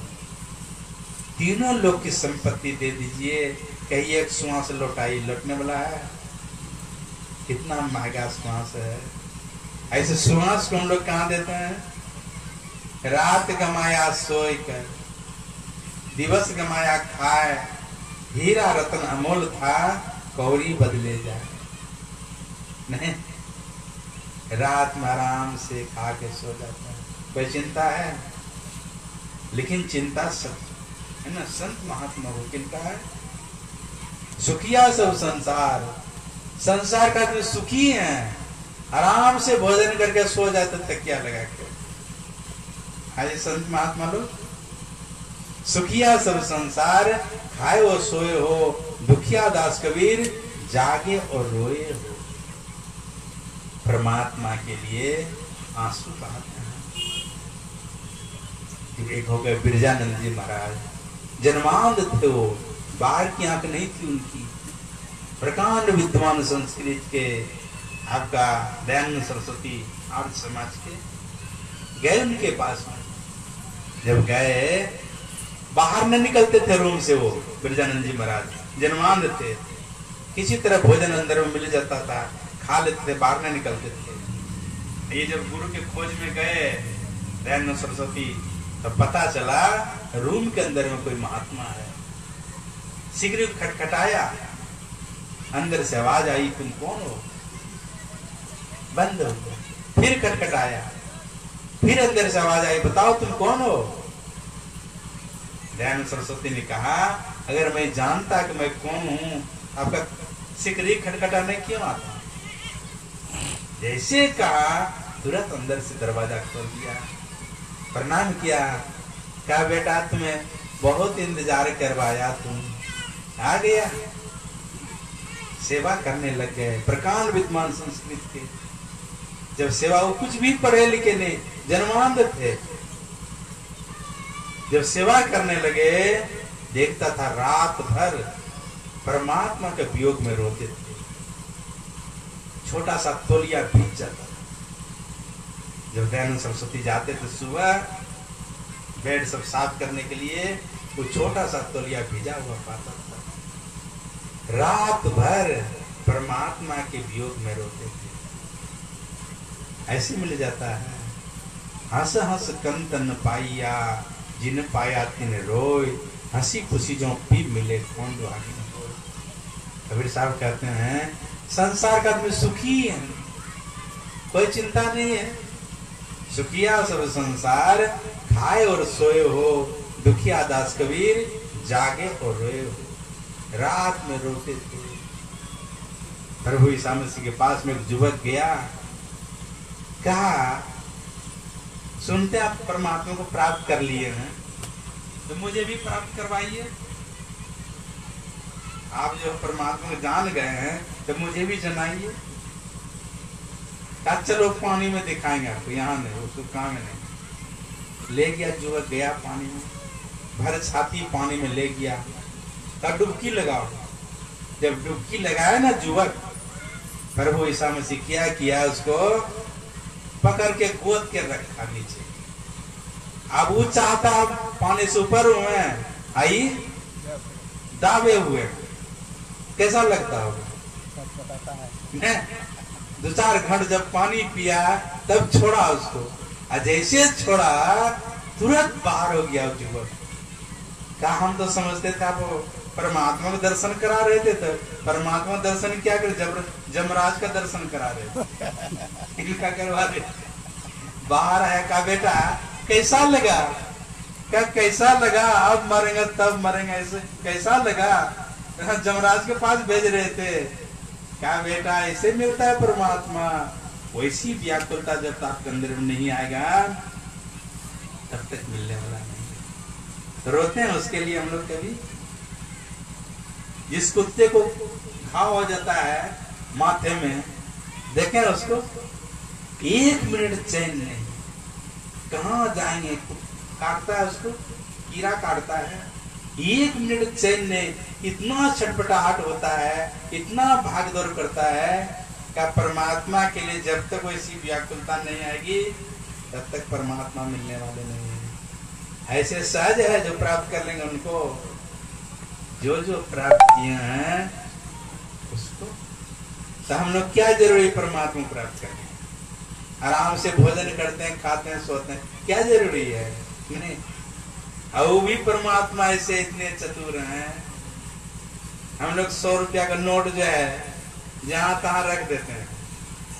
तीनों लोग की संपत्ति दे दीजिए, कहीं 1 श्वास लौटाई, लौटने वाला है। कितना महंगा श्वास है। ऐसे श्वास को हम लोग कहाँ देते हैं। रात गमाया सोई कर, दिवस गमाया खाए, हीरा रतन अमोल था, कौड़ी बदले जाए। नहीं, रात में आराम से खा के सो जाता है, कोई चिंता है। लेकिन चिंता सब है ना, संत महात्मा को चिंता है। सुखिया सब संसार, संसार का जो सुखी है, आराम से भोजन करके सो जाते तकिया लगा के। आज संत महात्मा लोग सुखिया सब संसार, खाए वो सोए हो, दुखिया दास कबीर जागे और रोए हो। परमात्मा के लिए आंसू बहाते हैं। एक हो गए बिरजानंद जी महाराज, जन्मांध थे वो, बाहर की आंख नहीं थी उनकी। प्रकांड विद्वान संस्कृत के, आपका दयानंद सरस्वती आर्य समाज के, गए उनके पास में। जब गए, बाहर न निकलते थे रूम से वो बिरजानंद जी महाराज, जन्मांध थे। किसी तरह भोजन अंदर में मिल जाता था, खा लेते थे, बाहर न निकलते थे। ये जब गुरु के खोज में गए दयानंद सरस्वती, तो पता चला रूम के अंदर में कोई महात्मा है। शीघ्र खटखटाया, अंदर से आवाज आई, तुम कौन हो। बंद हो गया। फिर खटखटाया, फिर अंदर से आवाज आई, बताओ तुम कौन हो। दयानंद सरस्वती ने कहा, अगर मैं जानता कि मैं कौन हूं, आपका सिकरी खटखटाने क्यों आता। जैसे कहा, तुरंत अंदर से दरवाजा खोल दिया, प्रणाम किया, कहा बेटा तुम्हें बहुत इंतजार करवाया, तुम आ गया। सेवा करने लग गए। प्रकांड विद्वान संस्कृत के, जब सेवा, वो कुछ भी पढ़े लिखे नहीं, जन्मांध थे। जब सेवा करने लगे, देखता था रात भर परमात्मा के वियोग में रोते थे। छोटा सा तौलिया भीग जाता था। जब दयानंद सरस्वती जाते थे सुबह बेड सब साफ करने के लिए, वो छोटा सा तौलिया भीजा हुआ पाता था। रात भर परमात्मा के वियोग में रोते थे। ऐसे मिल जाता है। हंस हंस कंतन पाइया, जिन पाया तिन रोय, हंसी खुशी जो पी मिले कौन दुआगी न होय। कबीर साहब कहते हैं संसार का आदमी सुखी है, कोई चिंता नहीं है। सुखिया सब संसार, खाए और सोए हो, दुखिया दास कबीर जागे और रोए हो। रात में रोते थे। प्रभु ईसा मसीह के पास में एक युवक गया, कहा सुनते आप परमात्मा को प्राप्त कर लिए हैं तो मुझे भी प्राप्त करवाइए। आप जो परमात्मा को जान गए हैं तो मुझे भी जनाइए। चलो पानी में दिखाएंगे आपको, यहाँ नहीं, उसको काम में नहीं। ले गया युवक, गया पानी में, भर छाती पानी में ले गया, तब डुबकी लगाओ। जब डुबकी लगाया ना युवक, प्रभु ईसा मसीह क्या किया, उसको पकड़ के गोद के रखा नीचे। अब वो चाहता पानी से ऊपर हुए, आई दाबे हुए, कैसा लगता होगा? 2-4 घंटे जब पानी पिया तब छोड़ा उसको, और जैसे छोड़ा तुरंत बाहर हो गया युवक। क्या हम तो समझते थे आप परमात्मा का दर्शन करा रहे थे, तो परमात्मा दर्शन क्या कर, जमराज का दर्शन करा रहे थे। इनका करवा रहे, बाहर है का बेटा कैसा लगा, क्या कैसा लगा, अब मरेंगे तब मरेंगे, ऐसे कैसा लगा, जमराज के पास भेज रहे थे। क्या बेटा ऐसे मिलता है परमात्मा? वैसी व्याकुलता जब तक आपके अंदर में नहीं आएगा तब तक मिलने वाला नहीं। तो रोते हैं उसके लिए हम लोग कभी। जिस कुत्ते को घाव हो जाता है माथे में, देखें उसको 1 मिनट चैन नहीं, कहाँ जाएंगे, काटता है उसको, कीड़ा काटता है, 1 मिनट चैन नहीं, इतना छटपटाहट होता है, इतना भागदौड़ करता है कि परमात्मा के लिए जब तक वैसी व्याकुलता नहीं आएगी तब तक परमात्मा मिलने वाले नहीं है। ऐसे सहज है जो प्राप्त कर लेंगे उनको, जो जो प्राप्त किए हैं उसको। तो हम लोग क्या जरूरी परमात्मा प्राप्त करने? आराम से भोजन करते हैं, खाते हैं, सोते हैं, क्या जरूरी है? नहीं। और वो भी परमात्मा ऐसे इतने चतुर हैं, हम लोग 100 रुपया का नोट जो है जहां तहां रख देते हैं।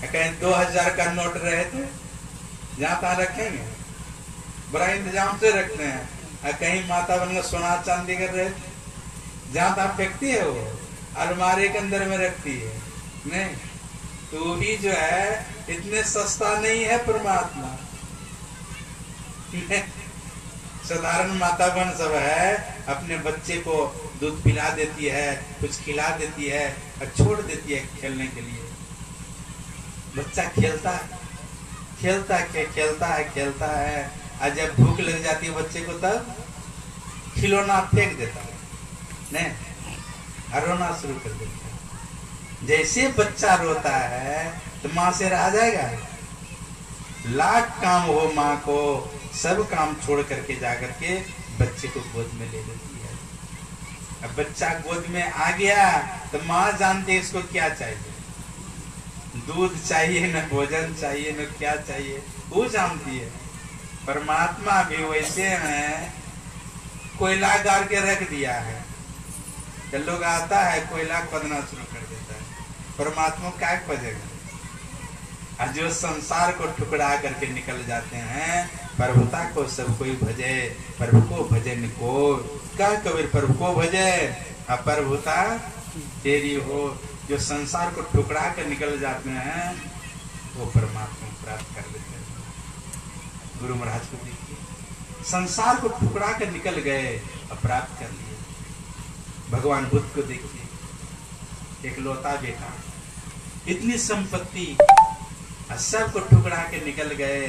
कहीं 2000 का नोट रहे तो जहां तहां रखेंगे, बड़ा इंतजाम से रखते हैं। कहीं माता बनकर सोना चांदी कर रहे, जहां तहां फेंकती है, वो अलमारी के अंदर में रखती है। नहीं, तो भी जो है इतने सस्ता नहीं है परमात्मा। साधारण माता बन सब है, अपने बच्चे को दूध पिला देती है, कुछ खिला देती है और छोड़ देती है खेलने के लिए। बच्चा खेलता है और जब भूख लग जाती है बच्चे को तब खिलौना फेंक देता है, नहीं, और रोना शुरू कर देता है। जैसे बच्चा रोता है तो माँ से रहा जाएगा? लाख काम हो माँ को, सब काम छोड़ करके जाकर के बच्चे को गोद में ले लेती है। अब बच्चा गोद में आ गया तो माँ जानती है इसको क्या चाहिए, दूध चाहिए न भोजन चाहिए न क्या चाहिए, वो जानती है। परमात्मा भी वैसे हैं, कोयला गाड़ के रख दिया है, जब लोग आता है कोयला खोदना शुरू कर देता है। परमात्मा क्या खोजेगा? और जो संसार को टुकड़ा करके निकल जाते हैं, प्रभुता को सब कोई भजे, प्रभु को भजन को, क्या कबीर प्रभु को भजे अप्रभुता तेरी हो। जो संसार को टुकड़ा कर निकल जाते हैं वो परमात्मा प्राप्त कर लेते हैं। गुरु महाराज को देखिए, संसार को टुकड़ा कर निकल गए और प्राप्त कर लिए। भगवान बुद्ध को देखिए, एक लौता बेटा, इतनी संपत्ति, सबको टुकड़ा के निकल गए।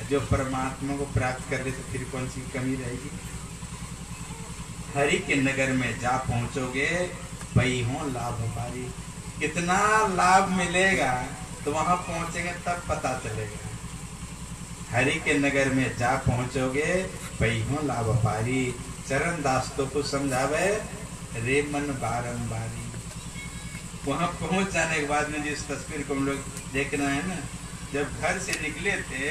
जो परमात्मा को प्राप्त कर ले तो फिर कौन सी कमी रहेगी? हरि के नगर में जा पहुंचोगे, पई हो लाभ पारी। कितना लाभ मिलेगा तो वहां पहुंचेंगे तब पता चलेगा। हरि के नगर में जा पहुंचोगे पहियों लाभ पारी, चरण दास तो को समझावे रे मन बारंबारी। वहां पहुंच जाने के बाद में जिस तस्वीर को हम लोग देख रहे हैं ना, जब घर से निकले थे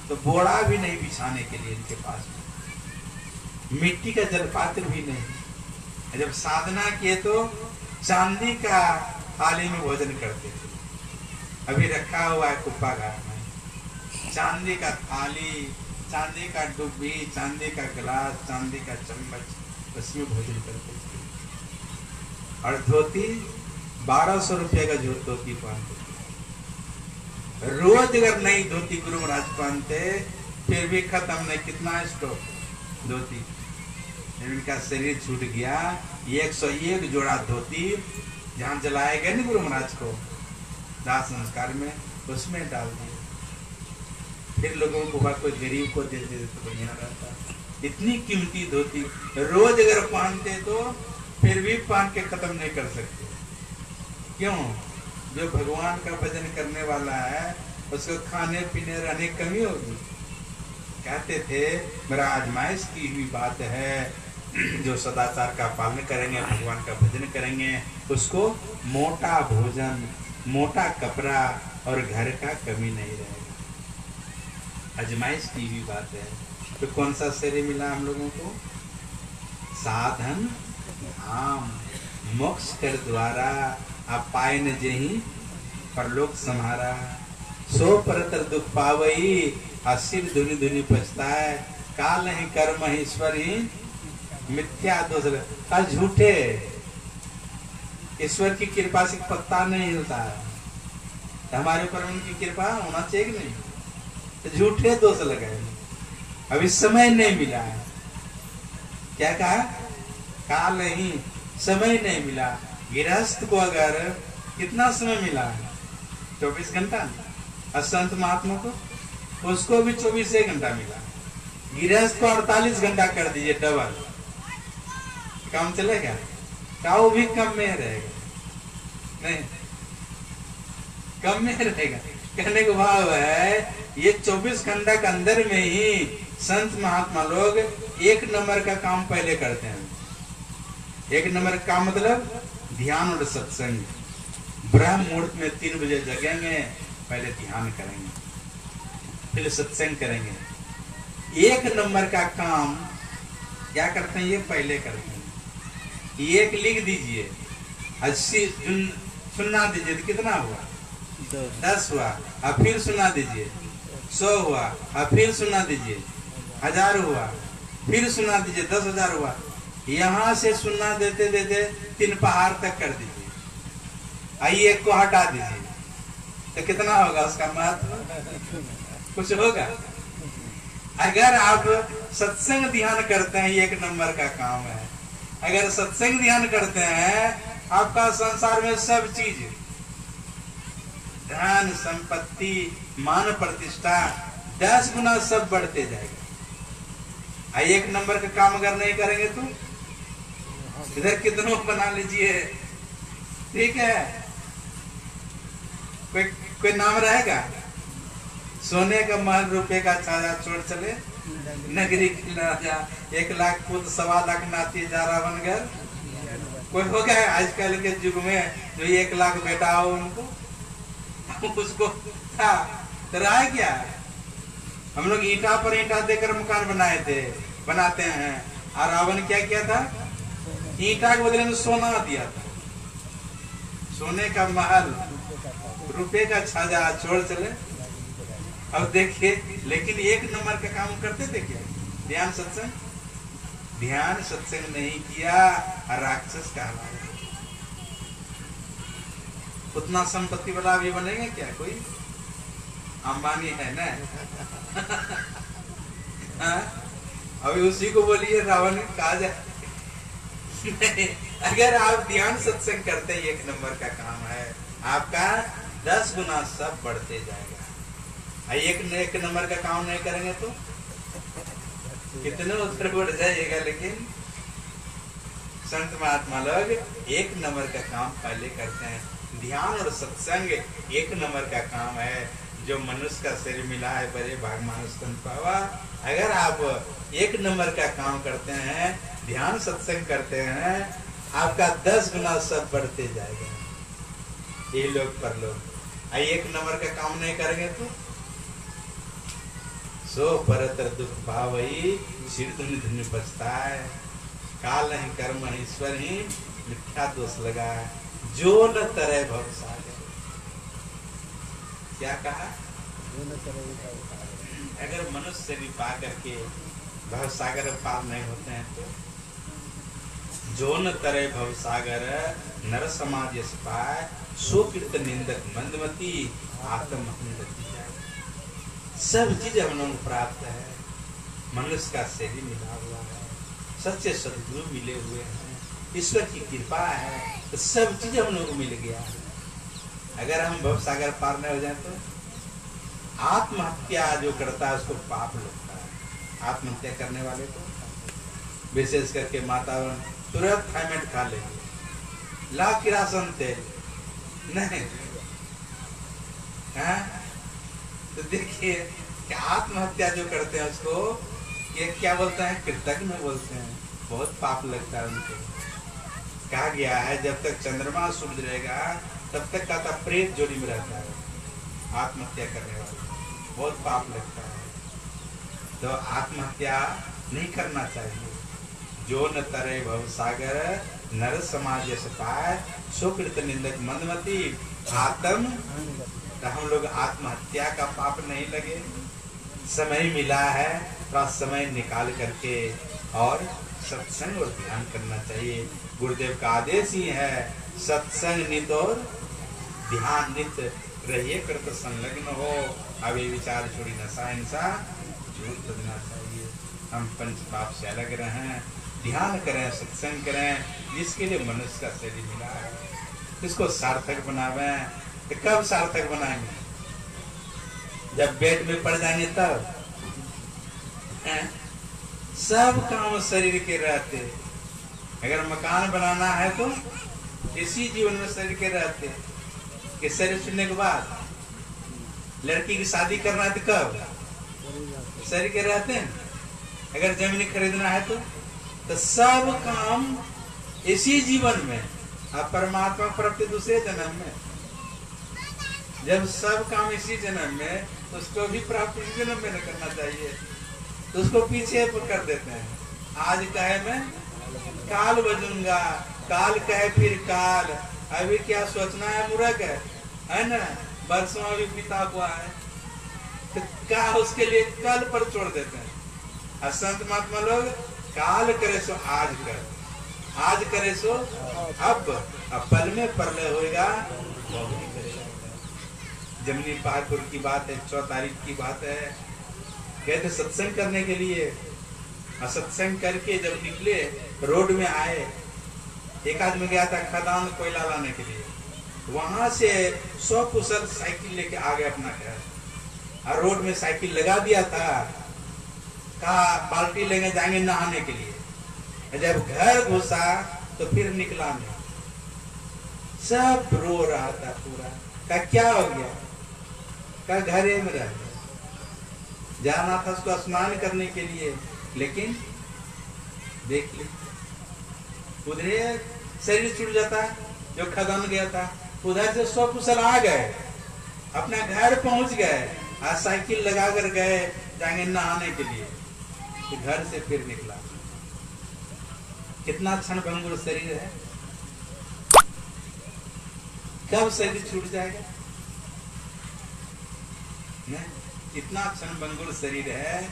तो बोड़ा भी नहीं बिछाने के लिए इनके पास में, मिट्टी का जलपात्र भी नहीं। जब साधना किए तो चांदी का थाली में भोजन करते थे। अभी रखा हुआ है कुप्पा घाट में, चांदी का थाली, चांदी का डुब्बी, चांदी का गिलास, चांदी का चम्मच, उसमें भोजन करते थे। और धोती 1200 रुपये का जो धोती पहनते थे। रोज अगर नई धोती गुरु महाराज पहनते फिर भी खत्म नहीं, कितना स्टॉक धोती। इनका शरीर छूट गया, 101 जोड़ा धोती जहां जलाए गए ना गुरु महाराज को दाह संस्कार में, उसमें डाल दिए। फिर लोगों को कोई गरीब को दे दे तो बढ़िया रहता। इतनी कीमती धोती रोज अगर पहनते तो फिर भी पहन के खत्म नहीं कर सकते। क्यों? जो भगवान का भजन करने वाला है उसको खाने पीने रहने की कमी होगी। कहते थे मेरा आजमाइश की हुई बात है, जो सदाचार का पालन करेंगे, भगवान का भजन करेंगे, उसको मोटा भोजन, मोटा कपड़ा और घर का कमी नहीं रहेगा। आजमाइश की हुई बात है। तो कौन सा शरीर मिला हम लोगों को? साधन धाम मोक्ष कर द्वारा आप पाए न जेहि परलोक सम्हारा। सो परतर दुख पावई असिर धुनि धुनि पछताए, काल ही कर्म ही ईश्वर ही मिथ्या दोष। झूठे ईश्वर की कृपा से पत्ता नहीं हिलता है, तो हमारे ऊपर उनकी कृपा होना चाहिए कि नहीं? तो झूठे दोष लगाए। अभी समय नहीं मिला है। क्या कहा? काल नहीं, समय नहीं मिला। गृहस्थ को अगर कितना समय मिला है? 24 घंटा। और संत महात्मा को उसको भी 24 घंटा मिला। गृहस्थ को 48 घंटा कर दीजिए, डबल काम चलेगा? क्या वो भी कम में रहेगा? नहीं, कम में रहेगा। कहने का भाव है ये 24 घंटा के अंदर में ही संत महात्मा लोग 1 नंबर का काम पहले करते हैं। 1 नंबर का मतलब ध्यान और सत्संग। ब्रह्म मुहूर्त में 3 बजे जगेंगे, पहले ध्यान करेंगे, फिर सत्संग करेंगे। 1 नंबर का काम क्या करते हैं? ये पहले करते हैं। 1 लिख दीजिए, 80 सुना दीजिए तो कितना हुआ? 10 हुआ। अब फिर सुना दीजिए, 100 हुआ। अब फिर सुना दीजिए, 1000 हुआ। फिर सुना दीजिए, 10,000 हुआ। यहाँ से सुनना देते देते 3 पहाड़ तक कर दीजिए। आइए 1 को हटा दीजिए तो कितना होगा उसका महत्व? कुछ होगा? अगर आप सत्संग ध्यान करते हैं, 1 नंबर का काम है। अगर सत्संग ध्यान करते हैं, आपका संसार में सब चीज, धन संपत्ति मान प्रतिष्ठा 10 गुना सब बढ़ते जाएगा। 1 नंबर का काम अगर नहीं करेंगे तो इधर कितनों बना लीजिए, ठीक है? कोई नाम रहेगा? सोने का महल, रुपए का छाया छोड़ चले नगरी की राजा, 1 लाख पुत्र 1.25 लाख नाती जा रावण घर। कोई होगा आजकल के युग में जो 1 लाख बेटा हो उनको उसको था तो रहा क्या? हम लोग ईंटा पर ईंटा देकर मकान बनाए थे, बनाते हैं। और रावण क्या किया था? ईंटा के बदले में सोना दिया था। सोने का महल, रुपए का छाजा छोड़ चले। अब देखिए, लेकिन 1 नंबर का काम करते थे क्या? ध्यान सत्संग। ध्यान सत्संग नहीं किया, राक्षस कहलाया। उतना संपत्ति वाला भी बनेगा क्या कोई? अंबानी है ना? अभी उसी को बोलिए रावण कहा जाए। अगर आप ध्यान सत्संग करते हैं, 1 नंबर का काम है, आपका 10 गुना सब बढ़ते जाएगा। 1 नंबर का काम नहीं करेंगे तो कितने उधर बढ़ जाएगा। लेकिन संत महात्मा लोग 1 नंबर का काम पहले करते हैं। ध्यान और सत्संग एक नंबर का काम है। जो मनुष्य का शरीर मिला है बड़े भाग मानुष तन पावा। अगर आप एक नंबर का काम करते हैं, ध्यान सत्संग करते हैं, आपका 10 गुना सब बढ़ते जाएगा। ये लोग पर लोग एक नंबर का काम नहीं करेंगे तो सो परतर दुख भाव ही सिर धुन धुन बचता है। काल नहीं कर्म ईश्वर ही मिथ्या दोष लगा है। जो न तरह भव सागर। क्या कहा? अगर मनुष्य से भी पा करके भव सागर पार नहीं होते हैं तो जो न तरह भव सागर नर समाज यश पाए सो कीर्त निंदक मंदमती आत्म जाए। सब चीज हम लोग प्राप्त है। मनुष्य का शरीर मिला हुआ है, सच्चे सदगुरु मिले हुए हैं, ईश्वर की कृपा है, तो सब चीज हम लोग को मिल गया है। अगर हम भव सागर पार नहीं हो जाए तो आत्महत्या जो करता है उसको पाप लगता है। आत्महत्या करने वाले को विशेष करके माता तुरंत थाइमेट खा लेंगे, ला किरासन तेल नहीं है? तो देखिए आत्महत्या जो करते हैं उसको ये क्या बोलते हैं? कृतज्ञ बोलते हैं। बहुत पाप लगता है उनको। कहा गया है जब तक चंद्रमा सूर्य रहेगा तब तक का प्रेत जोड़ी में रहता है। आत्महत्या करने वाले बहुत पाप लगता है। तो आत्महत्या नहीं करना चाहिए। जो न तरे भव सागर नर समाज यश पाए सो कीर्त निंदक मंदमती आत्म। तो हम लोग आत्महत्या का पाप नहीं लगे। समय मिला है, थोड़ा समय निकाल करके और सत्संग और ध्यान करना चाहिए। गुरुदेव का आदेश ही है सत्संग नित और ध्यान नित रहिए करते संलग्न हो। अब ये विचार छोड़ी नशा हिंसा झूठ बदलना चाहिए। हम पंच पाप से अलग रहें, ध्यान करें, सत्संग करें, जिसके लिए मनुष्य का शरीर मिला है इसको सार्थक बनावे। तो कब सार्थक बनाएंगे? जब बेड में पड़ जाएंगे तब। सब काम शरीर के रहते। अगर मकान बनाना है तो इसी जीवन में शरीर के रहते। कि शरीर छूटने के बाद लड़की की शादी करना है तो कब? शरीर के रहते हैं। अगर जमीन खरीदना है तो सब काम इसी जीवन में। अब परमात्मा प्राप्ति दूसरे जन्म में। जब सब काम इसी जन्म में तो उसको भी प्राप्ति इसी जन्म में न करना चाहिए। तो उसको पीछे कर देते हैं। आज कहे मैं काल बजूंगा, काल कहे फिर काल। अभी क्या सोचना है मूर्ख है ना? बरसों अभी बीता हुआ है तो क्या उसके लिए कल पर छोड़ देते हैं। और संत महात्मा लोग काल करे सो आज कर, आज करे सो अब पल में परलय होएगा वो नहीं करेगा। जमनी पहाड़पुर की बात है, 6 तारीख की बात है। कहते सत्संग करने के लिए, सत्संग करके जब निकले रोड में आए, एक आदमी गया था खदान कोयला लाने के लिए। वहां से 100 कुशल साइकिल लेके आ गए अपना घर और रोड में साइकिल लगा दिया था। कहा बाल्टी लेंगे जाएंगे नहाने के लिए। जब घर घुसा तो फिर निकला नहीं। सब रो रहा था पूरा। कहा क्या हो गया? कहा घरे में रह गया। जाना था उसको स्नान करने के लिए, लेकिन देख ली उधर शरीर छूट जाता है। जो खदान गया था उधर से 100 कुशल आ गए, अपना घर पहुंच गए, आज साइकिल लगा कर गए जाएंगे नहाने के लिए। तो घर से फिर निकला। कितना क्षण भंगुर शरीर है। कब शरीर छूट जाएगा? इतना क्षण भंगुर शरीर है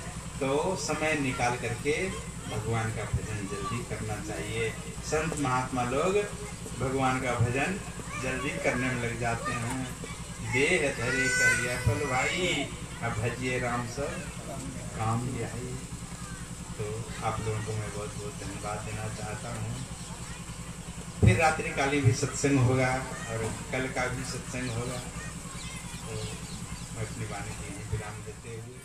तो समय निकाल करके भगवान का भजन जल्दी करना चाहिए। संत महात्मा लोग भगवान का भजन जल्दी करने में लग जाते हैं। देह धरे करिया फल भाई, अब भजिए राम सब काम आई। तो आप लोगों को मैं बहुत बहुत धन्यवाद देना चाहता हूँ। फिर रात्रिकाली भी सत्संग होगा और कल का भी सत्संग होगा। तो मैं अपनी वाणी की विराम देते हुए